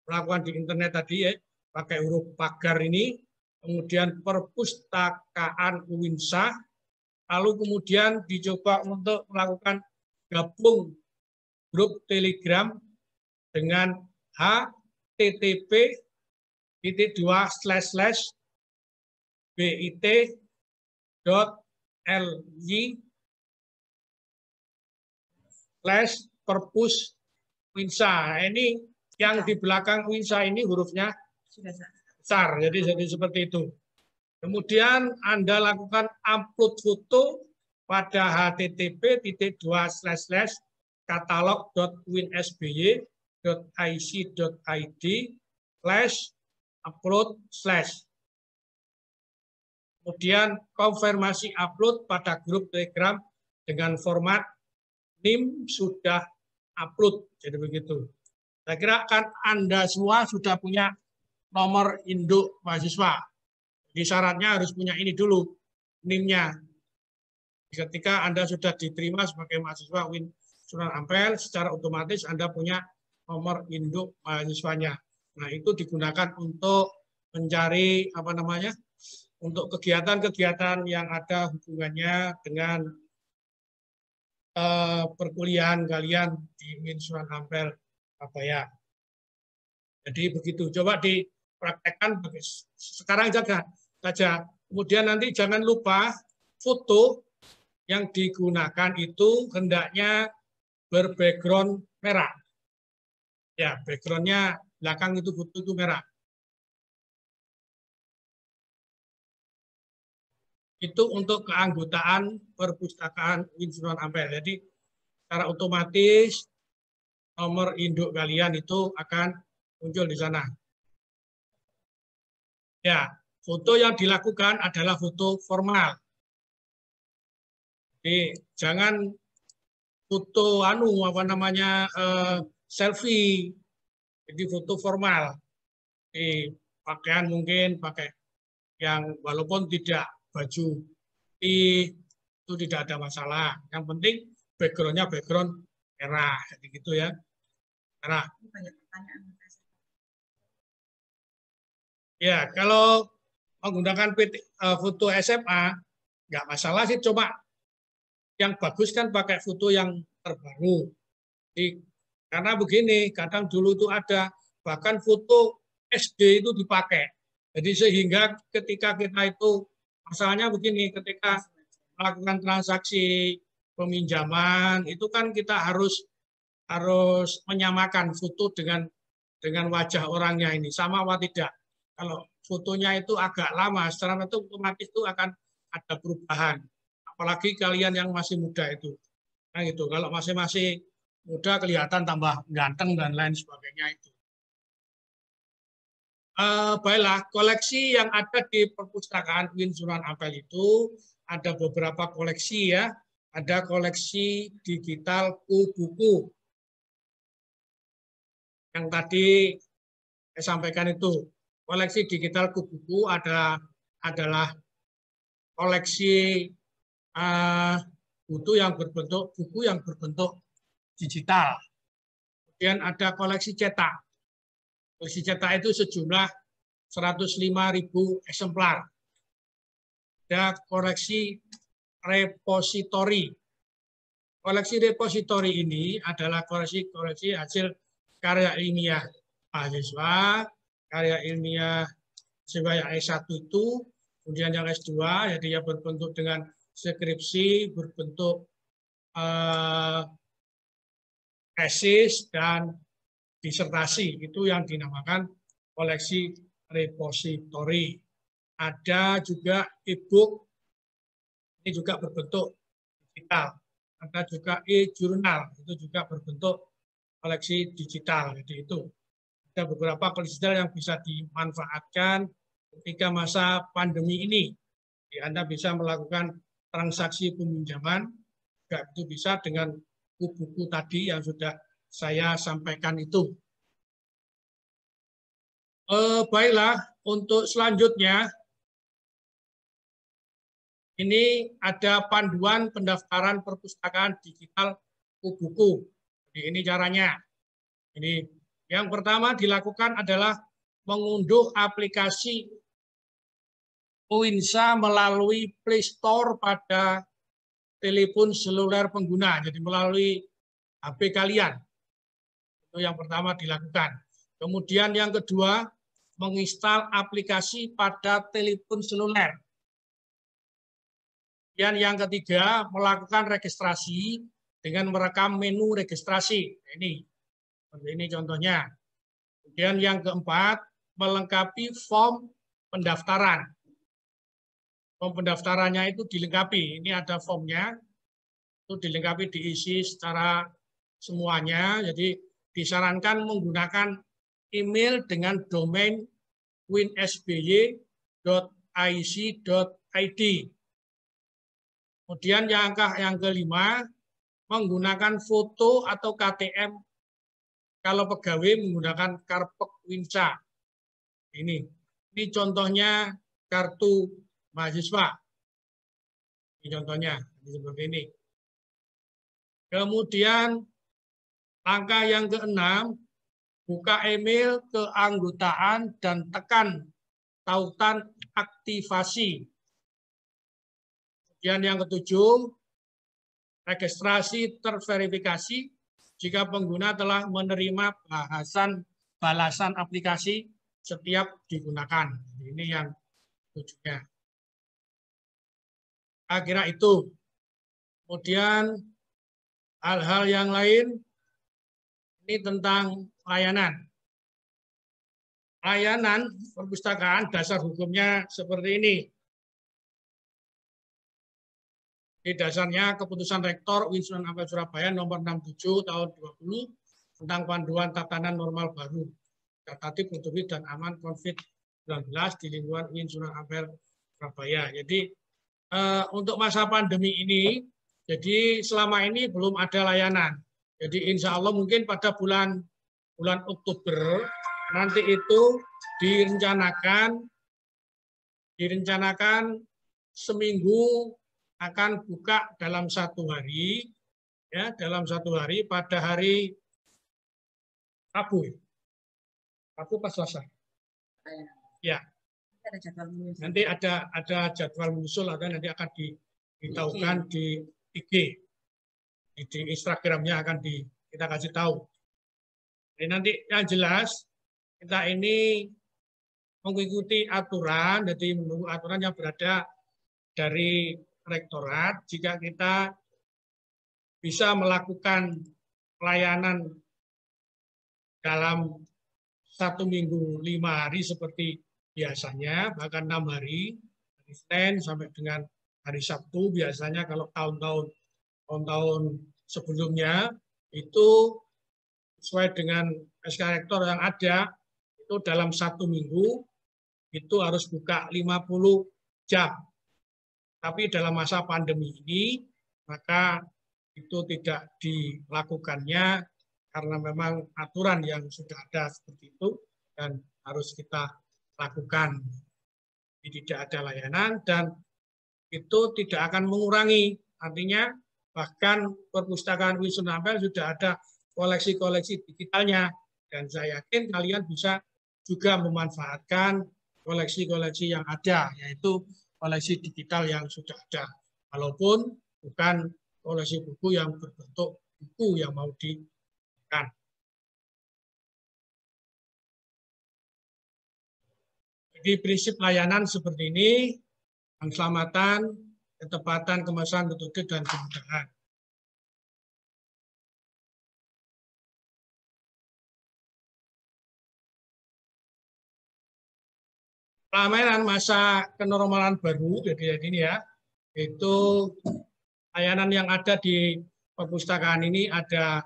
melakukan di internet tadi ya, pakai huruf pagar ini, kemudian perpustakaan UINSA, lalu kemudian dicoba untuk melakukan gabung grup Telegram dengan http://bit.ly/perpus UINSA. Ini yang di belakang UINSA ini hurufnya besar, jadi seperti itu. Kemudian Anda lakukan upload foto pada http://katalog.uinsby.ic.id/upload/. Kemudian konfirmasi upload pada grup Telegram dengan format NIM sudah upload. Jadi begitu. Saya kira kan Anda semua sudah punya nomor induk mahasiswa. Jadi syaratnya harus punya ini dulu, NIM-nya. Ketika Anda sudah diterima sebagai mahasiswa UIN Sunan Ampel, secara otomatis Anda punya nomor induk mahasiswanya. Nah, itu digunakan untuk mencari untuk kegiatan-kegiatan yang ada hubungannya dengan perkuliahan kalian di UIN Sunan Ampel Surabaya. Jadi begitu. Coba dipraktekkan sekarang saja. Kemudian nanti jangan lupa foto yang digunakan itu hendaknya berbackground merah. Ya, backgroundnya belakang itu foto itu merah. Itu untuk keanggotaan perpustakaan UIN Sunan Ampel. Jadi secara otomatis nomor induk kalian itu akan muncul di sana. Ya, foto yang dilakukan adalah foto formal. Jadi jangan foto selfie. Jadi foto formal. Di pakaian mungkin pakai yang walaupun tidak baju itu tidak ada masalah. Yang penting backgroundnya background merah, jadi gitu ya. Merah. Ya, kalau menggunakan foto SMA nggak masalah sih, coba yang bagus kan pakai foto yang terbaru. Jadi, karena begini, kadang dulu itu ada bahkan foto SD itu dipakai. Jadi sehingga ketika kita itu masalahnya begini, ketika melakukan transaksi peminjaman itu kan kita harus menyamakan foto dengan wajah orangnya ini sama apa tidak. Kalau fotonya itu agak lama, secara itu otomatis itu akan ada perubahan. Apalagi kalian yang masih muda itu. Nah gitu, kalau masih muda kelihatan tambah ganteng dan lain sebagainya itu. Baiklah, koleksi yang ada di perpustakaan UIN Sunan Ampel itu ada beberapa koleksi ya. Ada koleksi digital buku yang tadi saya sampaikan itu. Koleksi digital buku adalah koleksi buku yang berbentuk digital. Kemudian ada koleksi cetak. Koleksi cetak itu sejumlah 105.000 eksemplar. Ada koleksi repositori. Koleksi repositori ini adalah koleksi hasil karya ilmiah mahasiswa, karya ilmiah mahasiswa yang S1 itu, kemudian yang S2, jadi yang berbentuk dengan skripsi, berbentuk tesis, dan disertasi, itu yang dinamakan koleksi repositori. Ada juga e-book, ini juga berbentuk digital. Ada juga e-jurnal, itu juga berbentuk koleksi digital. Jadi itu ada beberapa koleksi digital yang bisa dimanfaatkan ketika masa pandemi ini. Jadi Anda bisa melakukan transaksi peminjaman, juga itu bisa dengan buku-buku tadi yang sudah saya sampaikan itu. Baiklah, untuk selanjutnya, ini ada panduan pendaftaran perpustakaan digital buku. Jadi ini caranya. Ini yang pertama dilakukan adalah mengunduh aplikasi UINSA melalui Play Store pada telepon seluler pengguna. Jadi melalui HP kalian. Itu yang pertama dilakukan. Kemudian yang kedua, menginstal aplikasi pada telepon seluler. Dan yang ketiga, melakukan registrasi dengan merekam menu registrasi. Ini contohnya. Kemudian yang keempat, melengkapi form pendaftaran. Form pendaftarannya itu dilengkapi. Ini ada formnya. Itu dilengkapi, diisi secara semuanya. Jadi disarankan menggunakan email dengan domain winsby.ic.id. Kemudian yang kelima, menggunakan foto atau KTM. Kalau pegawai menggunakan Karpet Winsa. Ini contohnya kartu mahasiswa. Ini contohnya seperti ini. Kemudian langkah yang keenam, buka email keanggotaan dan tekan tautan aktivasi. Kemudian yang ketujuh, registrasi terverifikasi jika pengguna telah menerima balasan aplikasi setiap digunakan. Ini yang tujuhnya. Kira itu. Kemudian hal-hal yang lain ini tentang layanan. Layanan perpustakaan dasar hukumnya seperti ini. Di dasarnya keputusan Rektor UIN Sunan Ampel Surabaya nomor 67 tahun 20 tentang panduan tatanan normal baru, tertib, produktif, dan aman COVID-19 di lingkungan UIN Sunan Ampel Surabaya. Jadi untuk masa pandemi ini, jadi selama ini belum ada layanan. Jadi insya Allah mungkin pada bulan Oktober nanti itu direncanakan seminggu akan buka dalam 1 hari, ya, dalam 1 hari pada hari Rabu. Rabu pas Selasa. Ya. Nanti ada jadwal menyusul, nanti akan ditahukan di IG, di Instagramnya akan kita kasih tahu. Jadi nanti yang jelas kita ini mengikuti aturan, jadi menunggu aturan yang berada dari Rektorat. Jika kita bisa melakukan pelayanan dalam 1 minggu 5 hari seperti biasanya, bahkan 6 hari, dari Senin sampai dengan hari Sabtu biasanya kalau tahun-tahun sebelumnya itu sesuai dengan SK Rektor yang ada itu dalam 1 minggu itu harus buka 50 jam. Tapi dalam masa pandemi ini, maka itu tidak dilakukannya karena memang aturan yang sudah ada seperti itu dan harus kita lakukan. Jadi tidak ada layanan dan itu tidak akan mengurangi. Artinya bahkan perpustakaan UIN Sunan Ampel sudah ada koleksi-koleksi digitalnya. Dan saya yakin kalian bisa juga memanfaatkan koleksi-koleksi yang ada, yaitu koleksi digital yang sudah ada, walaupun bukan koleksi buku yang berbentuk buku yang mau diberikan. Jadi prinsip layanan seperti ini, keselamatan, ketepatan, kemasan, metode, dan kemudahan. Pelayanan masa kenormalan baru, jadi ini ya, itu layanan yang ada di perpustakaan ini ada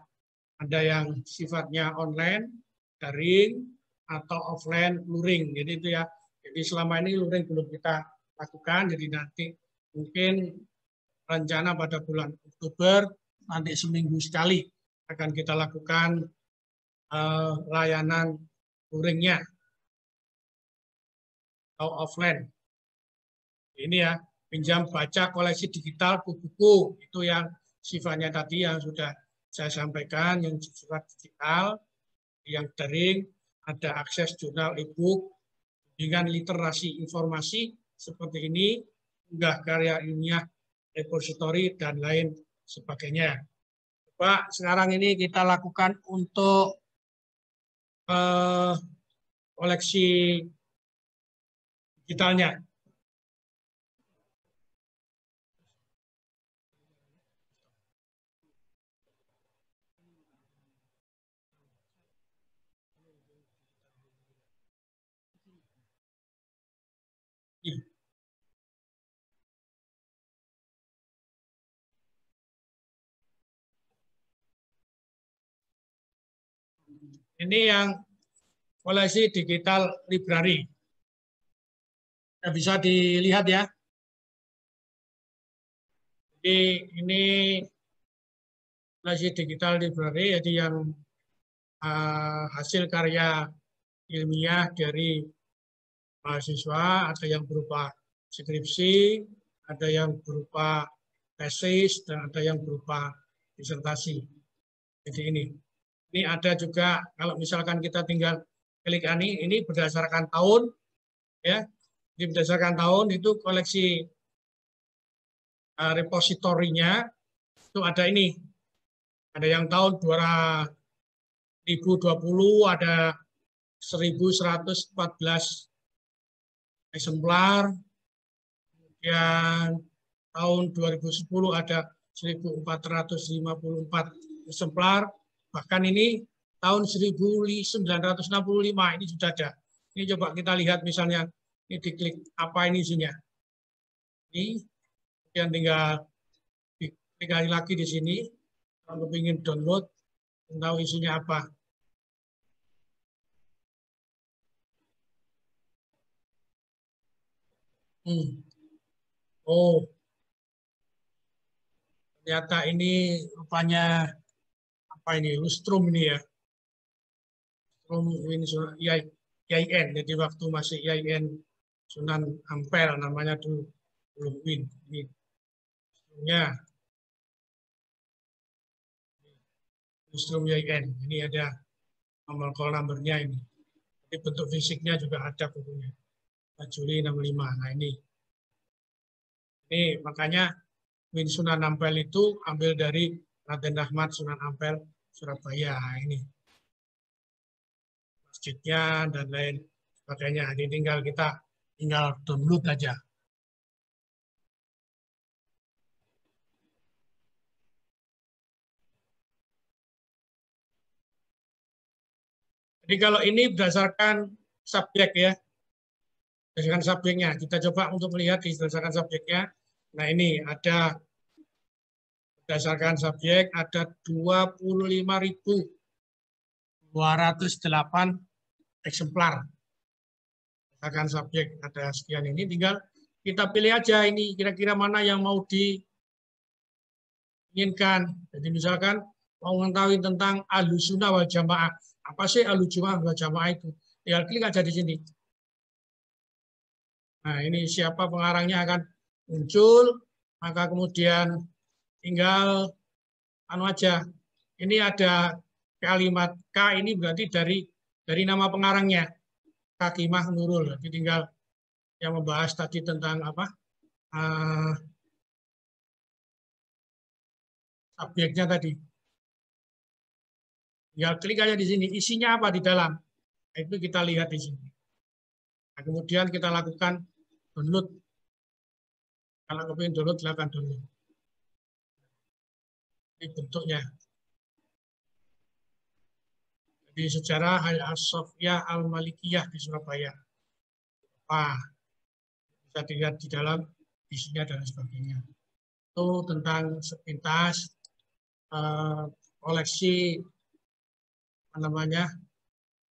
yang sifatnya online, daring, atau offline, luring. Jadi itu ya. Jadi selama ini luring belum kita lakukan, jadi nanti mungkin rencana pada bulan Oktober nanti seminggu sekali akan kita lakukan layanan luringnya. Offline. Ini ya, pinjam baca koleksi digital buku-buku itu yang sifatnya tadi yang sudah saya sampaikan, yang sifat digital, yang daring, ada akses jurnal e-book dengan literasi informasi seperti ini, unggah karya ilmiah, repositori dan lain sebagainya. Coba sekarang ini kita lakukan untuk koleksi digitalnya. Ini yang koleksi digital library. Ya, bisa dilihat ya. Jadi ini koleksi digital library, jadi yang hasil karya ilmiah dari mahasiswa, ada yang berupa skripsi, ada yang berupa tesis, dan ada yang berupa disertasi. Jadi ini ada juga kalau misalkan kita tinggal klik ini berdasarkan tahun, ya. Ini berdasarkan tahun itu koleksi repositorinya itu ada ini. Ada yang tahun 2020 ada 1114 eksemplar. Kemudian tahun 2010 ada 1454 eksemplar. Bahkan ini tahun 1965 ini sudah ada. Ini coba kita lihat misalnya, ini diklik apa ini isinya. Ini, kemudian tinggal diklik lagi di sini. Kalau ingin download, tahu isinya apa. Oh, ternyata ini rupanya apa ini? Lustrum ini ya. Lustrum IAIN. Jadi waktu masih IAIN Sunan Ampel namanya dulu belum Win. Ini lustrumnya. Lustrum IAIN. Ini ada nomor call number-nya ini. Jadi bentuk fisiknya juga ada bukunya. Juli 65. Nah ini makanya Win Sunan Ampel itu ambil dari Raden Rahmat Sunan Ampel Surabaya. Ini masjidnya dan lain sebagainya. Ini kita tinggal download aja. Jadi kalau ini berdasarkan subjek ya. Berdasarkan subjeknya. Kita coba untuk melihat berdasarkan subjeknya. Nah ini ada berdasarkan subjek ada 25.208 eksemplar. Berdasarkan subjek ada sekian ini. Tinggal kita pilih aja ini kira-kira mana yang mau diinginkan. Jadi misalkan mau mengetahui tentang Ahlus Sunnah wal Jamaah. Apa sih Ahlus Sunnah wal Jamaah itu? Tinggal klik aja di sini. Nah, ini siapa pengarangnya akan muncul, maka kemudian tinggal aja. Ini ada kalimat K ini berarti dari nama pengarangnya. Kakimah Nurul. Jadi tinggal yang membahas tadi tentang apa? Subjeknya tadi. Tinggal klik aja di sini. Isinya apa di dalam? Itu kita lihat di sini. Nah, kemudian kita lakukan download. Kalau kepingin download, silakan download. Ini bentuknya. Jadi sejarah As-Sofiyah Al-Malikiyah di Surabaya. Bisa dilihat di dalam isinya dan sebagainya. Itu tentang sepintas koleksi apa namanya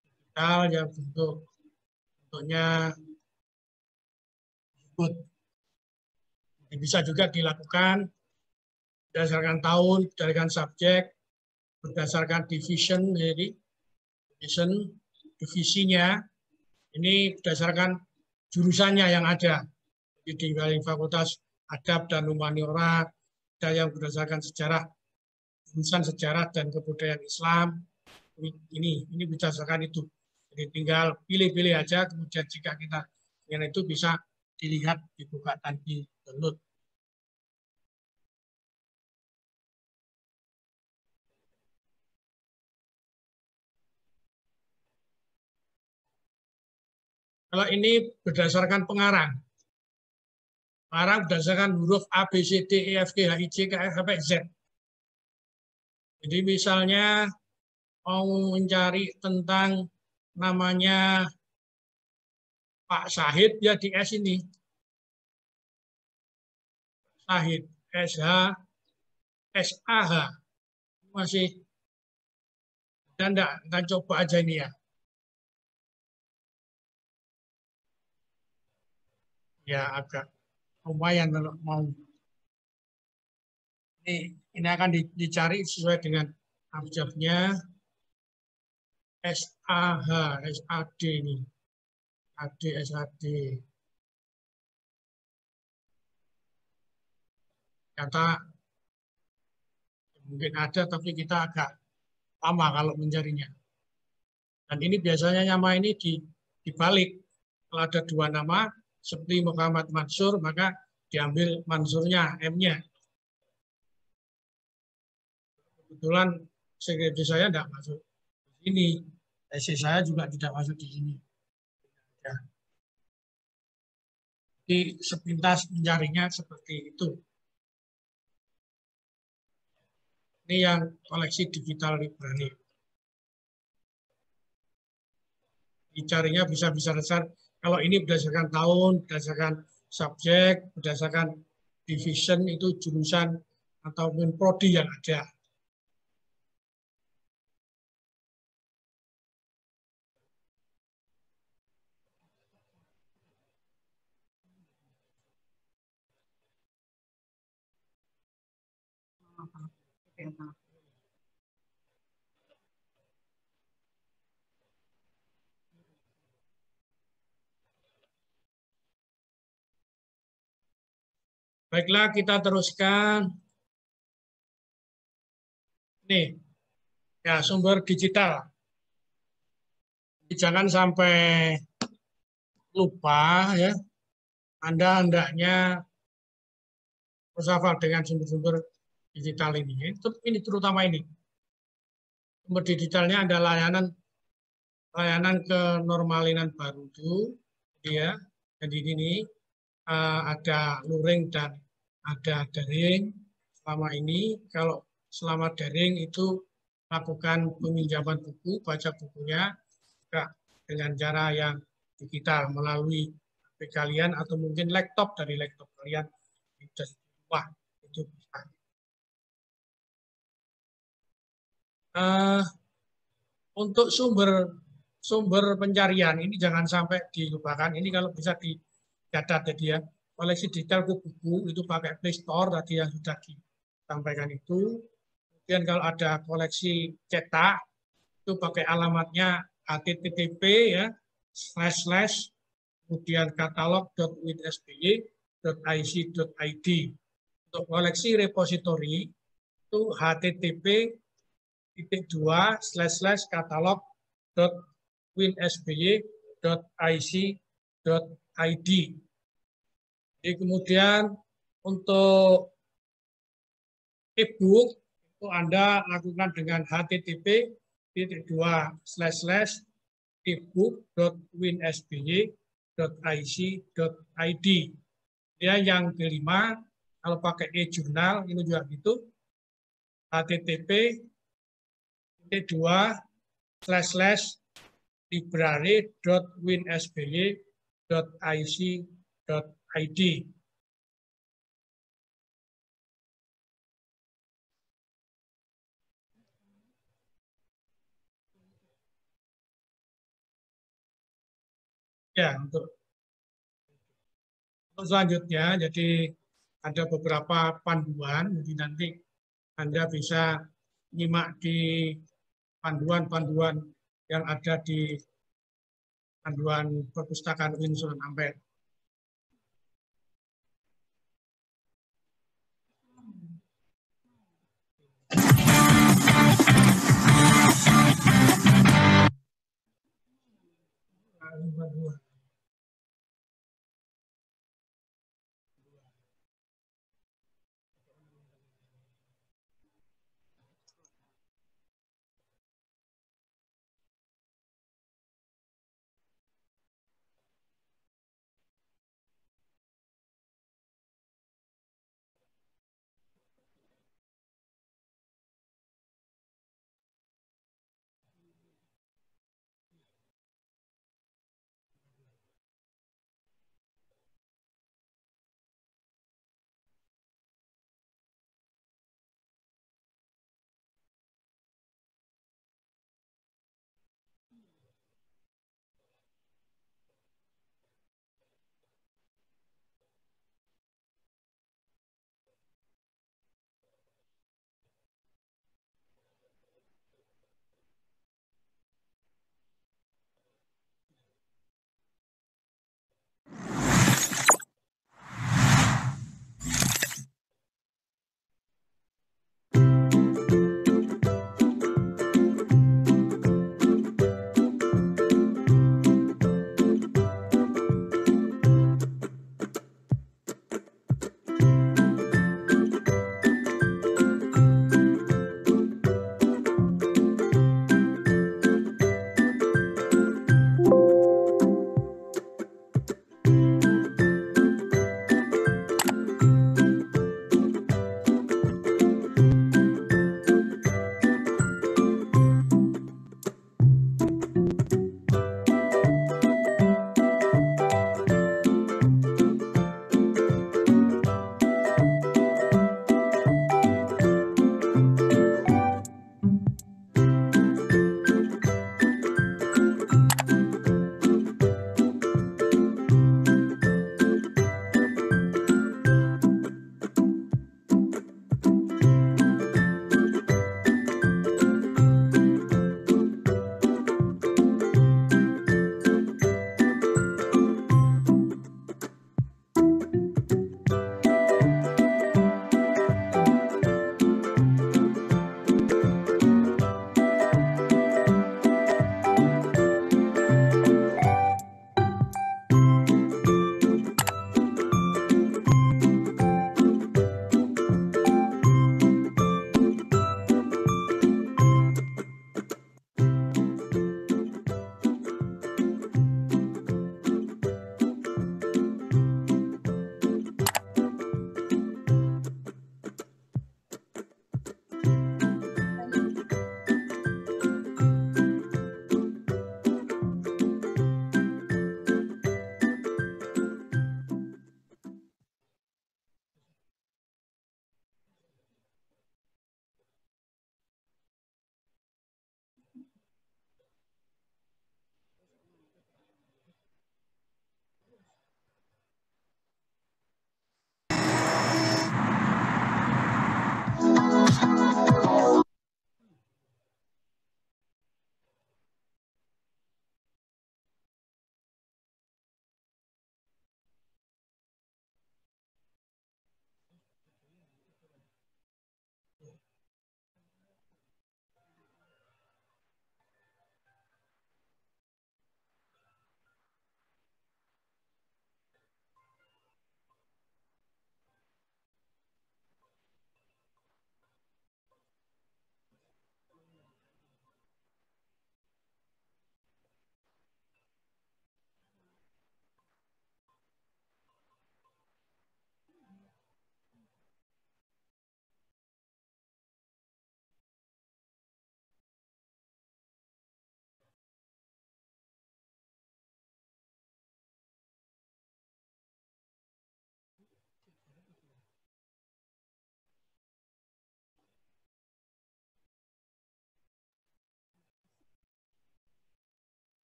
digital yang bentuknya disebut. Bisa juga dilakukan berdasarkan tahun, berdasarkan subjek, berdasarkan division, jadi divisinya ini berdasarkan jurusannya yang ada. Jadi di Fakultas Adab dan Humaniora, ada yang berdasarkan sejarah, jurusan sejarah dan kebudayaan Islam. Ini berdasarkan itu. Jadi tinggal pilih-pilih aja, kemudian jika kita ingin itu bisa dilihat, dibuka dan di download. Kalau ini berdasarkan pengarang. Pengarang berdasarkan huruf A, B, C, D, E, F, G, H, I, J, K, L, sampai Z. Jadi misalnya mau mencari tentang namanya Pak Syahid, ya di S ini. Syahid, SH, SAH. Masih. Dan kita coba aja ini ya. Ya agak lumayan kalau mau. Ini akan dicari sesuai dengan abjadnya. SAH, SAD ini. AD, SAD. Kata mungkin ada, tapi kita agak lama kalau mencarinya. Dan ini biasanya nama ini dibalik. Kalau ada dua nama, seperti Muhammad Mansur, maka diambil Mansurnya, M-nya. Kebetulan skripsi saya tidak masuk di sini. Tesis saya juga tidak masuk di sini. Ya. Jadi sepintas mencarinya seperti itu. Ini yang koleksi digital library. Dicarinya bisa besar. Kalau ini berdasarkan tahun, berdasarkan subjek, berdasarkan division itu jurusan atau prodi yang ada. Baiklah, kita teruskan. Nih, ya sumber digital. Jangan sampai lupa ya. Anda hendaknya bersafal dengan sumber-sumber digital ini. Ini terutama ini. Sumber digitalnya ada layanan kenormalinan baru itu, ya. Jadi ini ada luring dan ada daring. Selama ini, kalau selama daring itu lakukan peminjaman buku, baca bukunya dengan cara yang digital melalui HP kalian atau mungkin laptop dari laptop kalian. Wah, itu bisa. Untuk sumber pencarian ini jangan sampai dilupakan. Ini kalau bisa dicatat tadi ya. Koleksi digital buku itu pakai Play Store tadi yang sudah disampaikan itu. Kemudian kalau ada koleksi cetak itu pakai alamatnya http ya / kemudian katalog.winsby.ic.id. Untuk koleksi repositori itu http://katalog.winsby.ic.id. Jadi kemudian untuk e-book itu Anda lakukan dengan http://ebook.winsby.ic.id. Ya, yang kelima, kalau pakai e-jurnal ini juga gitu, http://library.winsby.ic.id. Ya, untuk selanjutnya, jadi ada beberapa panduan, jadi nanti Anda bisa nyimak di panduan-panduan yang ada di panduan perpustakaan UIN Sunan Ampel.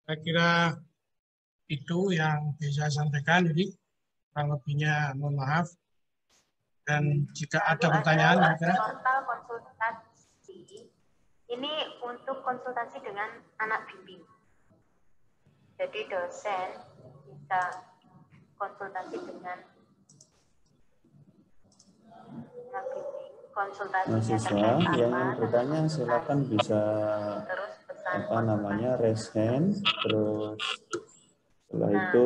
Saya kira itu yang bisa saya sampaikan. Jadi kurang lebihnya mohon maaf. Dan jika ada pertanyaan, total konsultasi ini untuk konsultasi dengan anak bimbing. Jadi dosen bisa konsultasi dengan anak bimbing. Mahasiswa yang bertanya silakan bisa raise hand, terus setelah itu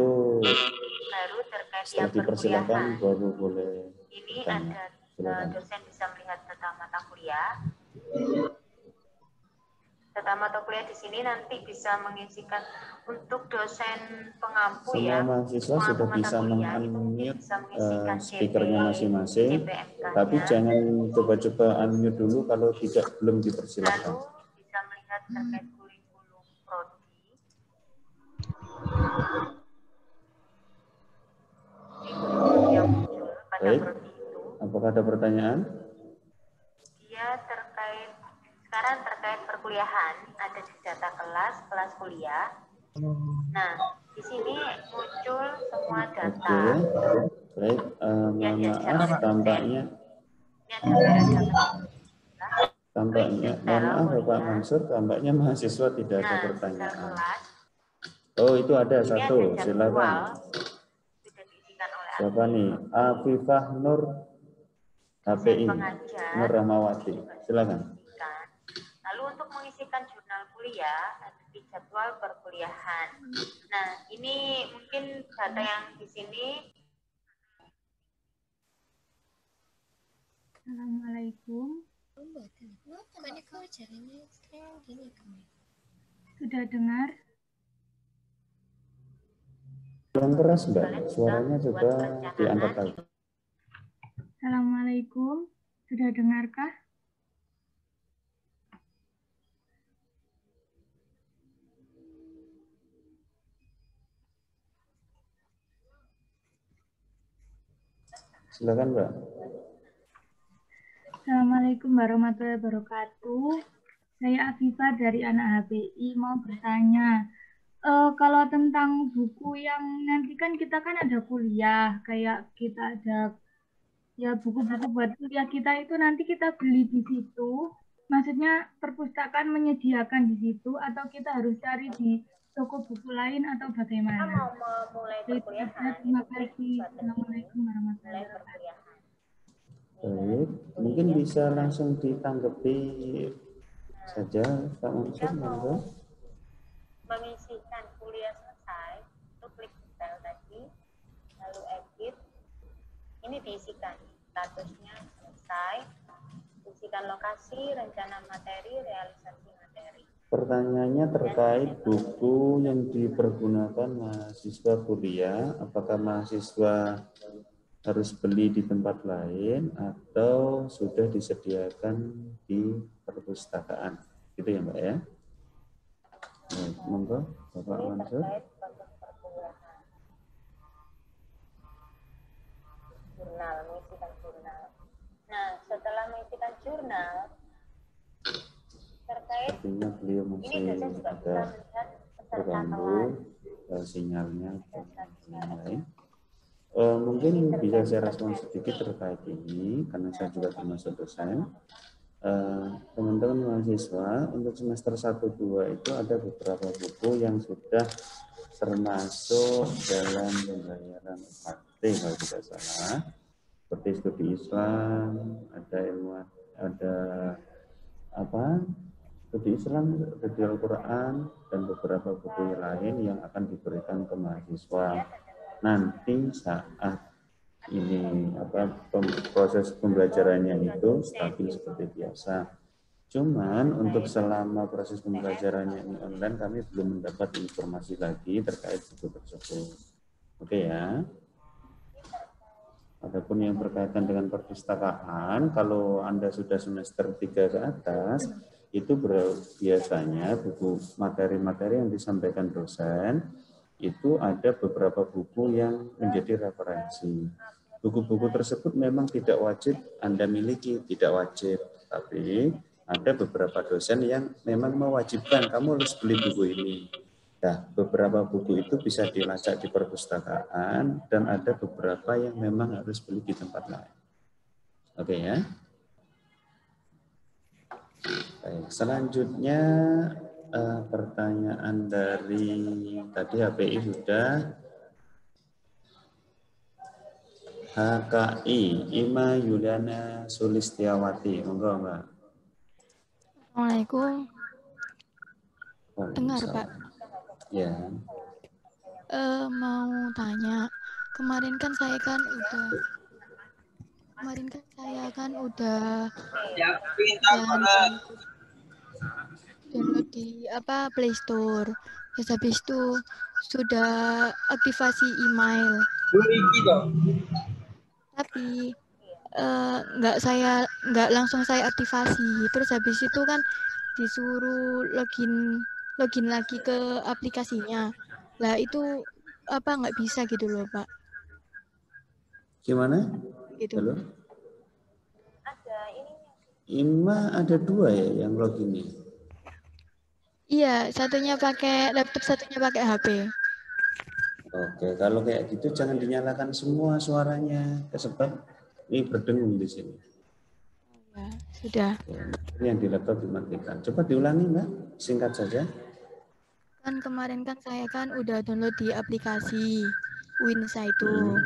baru terkait setelah dipersilakan baru boleh ini bertanya. ada dosen bisa melihat data mata kuliah. Data mata kuliah di sini nanti bisa mengisikan untuk dosen pengampu semua mahasiswa sudah bisa meng-unmute speakernya masing-masing, tapi jangan coba-coba unmute dulu kalau belum dipersilakan. Lalu bisa melihat terkait kurikulum prodi. Yang muncul pada prodi itu. Apakah ada pertanyaan? Dia sekarang terkait perkuliahan, ada di data kelas kuliah. Nah, di sini muncul semua data. Baik, maaf tampaknya. Mohon maaf Bapak Mansur, tampaknya mahasiswa tidak ada pertanyaan. Oh, itu ada satu, silakan. Siapa nih? Afifah Nur HPI, Nur Rahmawati, silakan. Lalu untuk mengisikan jurnal kuliah ada di jadwal perkuliahan. Nah, ini mungkin data yang di sini. Assalamualaikum. Sudah dengar? Yang keras Mbak, suaranya coba diangkat lagi. Assalamualaikum, sudah dengarkah? Silakan Mbak. Assalamualaikum warahmatullahi wabarakatuh. Saya Afifah dari anak HPI mau bertanya. Kalau tentang buku yang nanti kan kita kan ada kuliah, kayak kita ada ya buku-buku buat kuliah kita itu nanti kita beli di situ. Maksudnya perpustakaan menyediakan di situ atau kita harus cari di toko buku lain atau bagaimana? Kita mau memulai perkuliahan. Terima kasih. Assalamualaikum warahmatullahi wabarakatuh. Baik, mungkin bisa langsung ditanggapi saja Pak Mansur, monggo. Mengisikan kuliah selesai, itu klik detail tadi, lalu edit, ini diisikan statusnya selesai, isikan lokasi, rencana materi, realisasi materi. Pertanyaannya terkait buku yang dipergunakan mahasiswa kuliah, apakah mahasiswa harus beli di tempat lain atau sudah disediakan di perpustakaan, gitu ya Mbak ya? Baik, monggo Bapak Mansur. Jurnal, mengisikan jurnal. Nah, setelah mengisikan jurnal, terkait artinya beliau masih ada terganggu sinyalnya dan lain-lain. Mungkin bisa saya respon sedikit terkait ini karena saya juga termasuk dosen. Teman-teman mahasiswa untuk semester 1-2 itu ada beberapa buku yang sudah termasuk dalam pembayaran UKT kalau tidak salah, seperti studi Islam, ada ilmu, ada studi Islam, studi Al-Quran, dan beberapa buku lain yang akan diberikan ke mahasiswa nanti saat ini proses pembelajarannya itu stabil seperti biasa. Cuman untuk selama proses pembelajarannya ini online kami belum mendapat informasi lagi terkait buku tersebut. Oke ya. Adapun yang berkaitan dengan perpustakaan, kalau Anda sudah semester 3 ke atas, itu biasanya buku materi-materi yang disampaikan dosen itu ada beberapa buku yang menjadi referensi. Buku-buku tersebut memang tidak wajib Anda miliki, tidak wajib. Tapi ada beberapa dosen yang memang mewajibkan kamu harus beli buku ini. Nah, beberapa buku itu bisa dilacak di perpustakaan dan ada beberapa yang memang harus beli di tempat lain. Oke ya. Baik, selanjutnya pertanyaan dari tadi HPI sudah. HKI Ima Yuliana Sulistiawati. Monggo, Mbak. Assalamualaikum. Dengar, Pak. Ya. Mau tanya, kemarin kan saya kan udah download di Play Store. Terus habis itu sudah aktivasi email. Tapi nggak langsung saya aktivasi. Terus habis itu kan disuruh login lagi ke aplikasinya. Lah itu nggak bisa gitu loh, Pak. Gimana? Gitu. Halo? Ada ini. Ima ada 2 ya yang loginnya? Iya, satunya pakai laptop, satunya pakai HP. Oke, kalau kayak gitu jangan dinyalakan semua suaranya, sebab ini berdengung di sini. Ya, sudah. Ini yang di laptop dimatikan. Coba diulangi, Mbak, singkat saja. Kan kemarin kan saya kan udah download di aplikasi Winsa itu.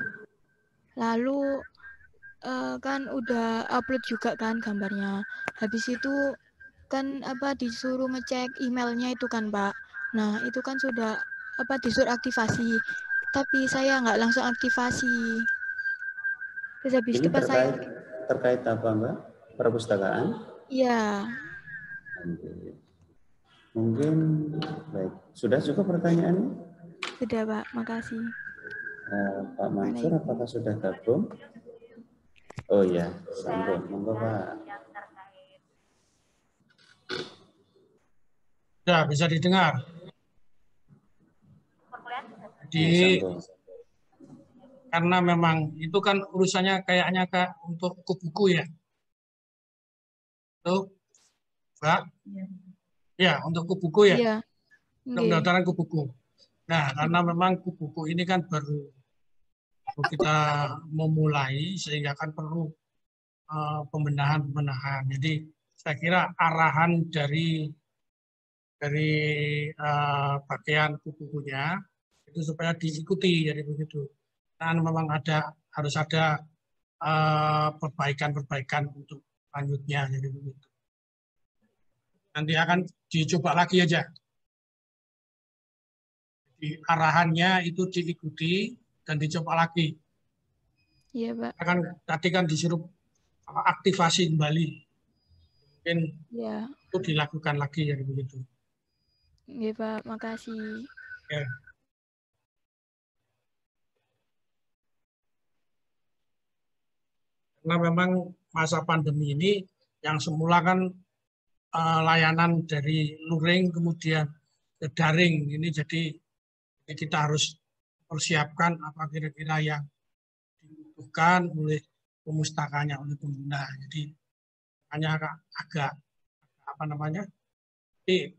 Lalu kan udah upload juga kan gambarnya. Habis itu kan disuruh ngecek emailnya itu kan, Pak. Nah, itu kan sudah disuruh aktivasi. Tapi saya nggak langsung aktivasi. Terus habis Ini itu pas terkait apa, Mbak? Perpustakaan? Iya. Mungkin baik. Sudah cukup pertanyaannya? Sudah, Pak. Makasih. Pak Mansur, apakah sudah gabung? Oh ya, sambung. Monggo, Pak. Ya, bisa didengar. Jadi, karena memang itu kan urusannya kayaknya Kak untuk buku ya. Tuh, Mbak. Ya, untuk buku ya. Iya. Untuk pendaftaran buku. Nah, karena memang buku ini kan baru kita memulai, sehingga kan perlu pembenahan. Jadi saya kira arahan dari bagian bukunya itu supaya diikuti, jadi begitu. Dan memang harus ada perbaikan untuk lanjutnya, jadi begitu. Nanti akan dicoba lagi aja. Jadi arahannya itu diikuti dan dicoba lagi. Iya, Pak. Tadi kan disuruh aktivasi kembali. Mungkin itu dilakukan lagi, jadi begitu. Iya, Pak. Makasih. Ya. Karena memang masa pandemi ini yang semula kan layanan dari luring kemudian ke daring ini, jadi kita harus persiapkan apa kira-kira yang dibutuhkan oleh pemustakanya, oleh pengguna. Jadi hanya agak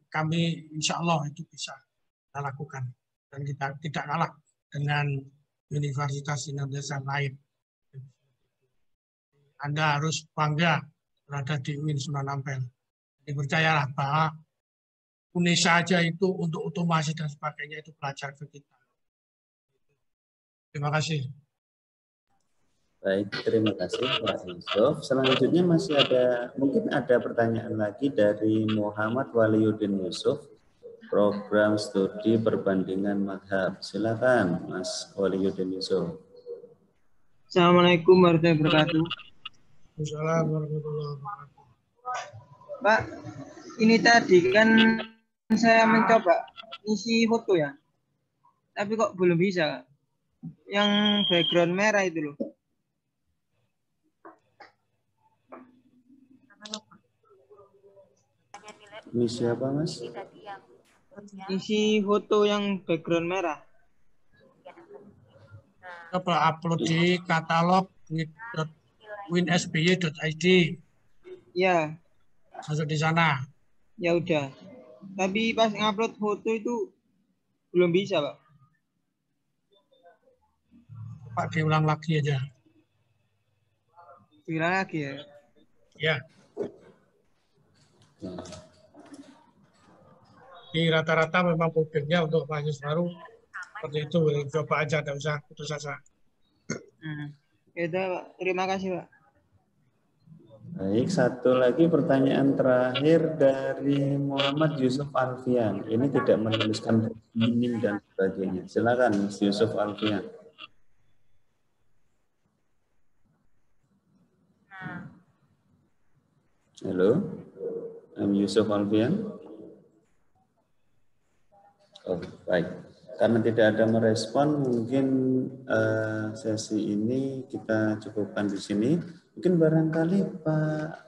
kami insya Allah itu bisa kita lakukan dan kita tidak kalah dengan universitas Indonesia lain. Anda harus bangga berada di UIN Sunan Ampel. Jadi percayalah bahwa UNESA aja itu untuk otomasi dan sebagainya itu belajar ke kita. Terima kasih. Baik, terima kasih Pak Yusuf. Selanjutnya mungkin ada pertanyaan lagi dari Muhammad Waliuddin Yusuf, program studi perbandingan madhab. Silakan Mas Waliuddin Yusuf. Assalamualaikum warahmatullahi wabarakatuh. Assalamualaikum warahmatullahi wabarakatuh. Pak, ini tadi kan saya mencoba isi foto ya, tapi kok belum bisa. Yang background merah itu loh. Ini siapa, Mas? Isi foto yang background merah. Coba upload di katalog winsby.id. Ya. Masuk di sana. Ya udah. Tapi pas ngupload foto itu belum bisa, Pak. Pak diulang lagi aja. Diulang lagi ya. Ya. Di rata-rata memang problemnya untuk mahasiswa baru seperti itu. Coba aja, tidak usah putus asa. Itu, Pak. Terima kasih, Pak. Baik, satu lagi pertanyaan terakhir dari Muhammad Yusuf Alfian. Ini tidak menuliskan minim dan sebagainya. Silakan, Mas Yusuf Alfian. Halo, Yusuf Alfian. Oh, baik. Karena tidak ada merespon, mungkin sesi ini kita cukupkan di sini. Mungkin barangkali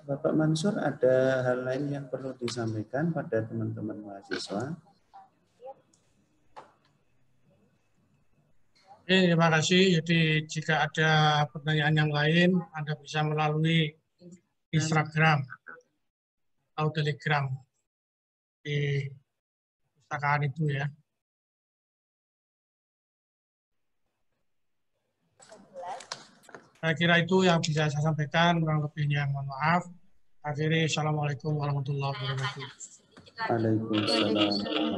Bapak Mansur ada hal lain yang perlu disampaikan pada teman-teman mahasiswa. Oke, terima kasih. Jadi jika ada pertanyaan yang lain, Anda bisa melalui Instagram atau Telegram di perpustakaan itu ya. Saya kira itu yang bisa saya sampaikan, kurang lebihnya mohon maaf. Akhirnya, Assalamualaikum warahmatullahi wabarakatuh. Waalaikumsalam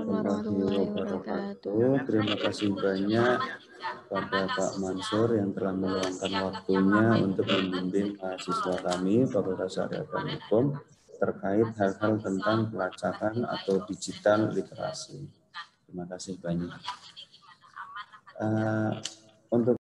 warahmatullahi wabarakatuh. Terima kasih banyak kepada Pak Mansur yang telah meluangkan waktunya untuk membimbing mahasiswa kami Fakultas Syariah dan Hukum terkait hal-hal tentang pelacakan atau digital literasi. Terima kasih banyak. Untuk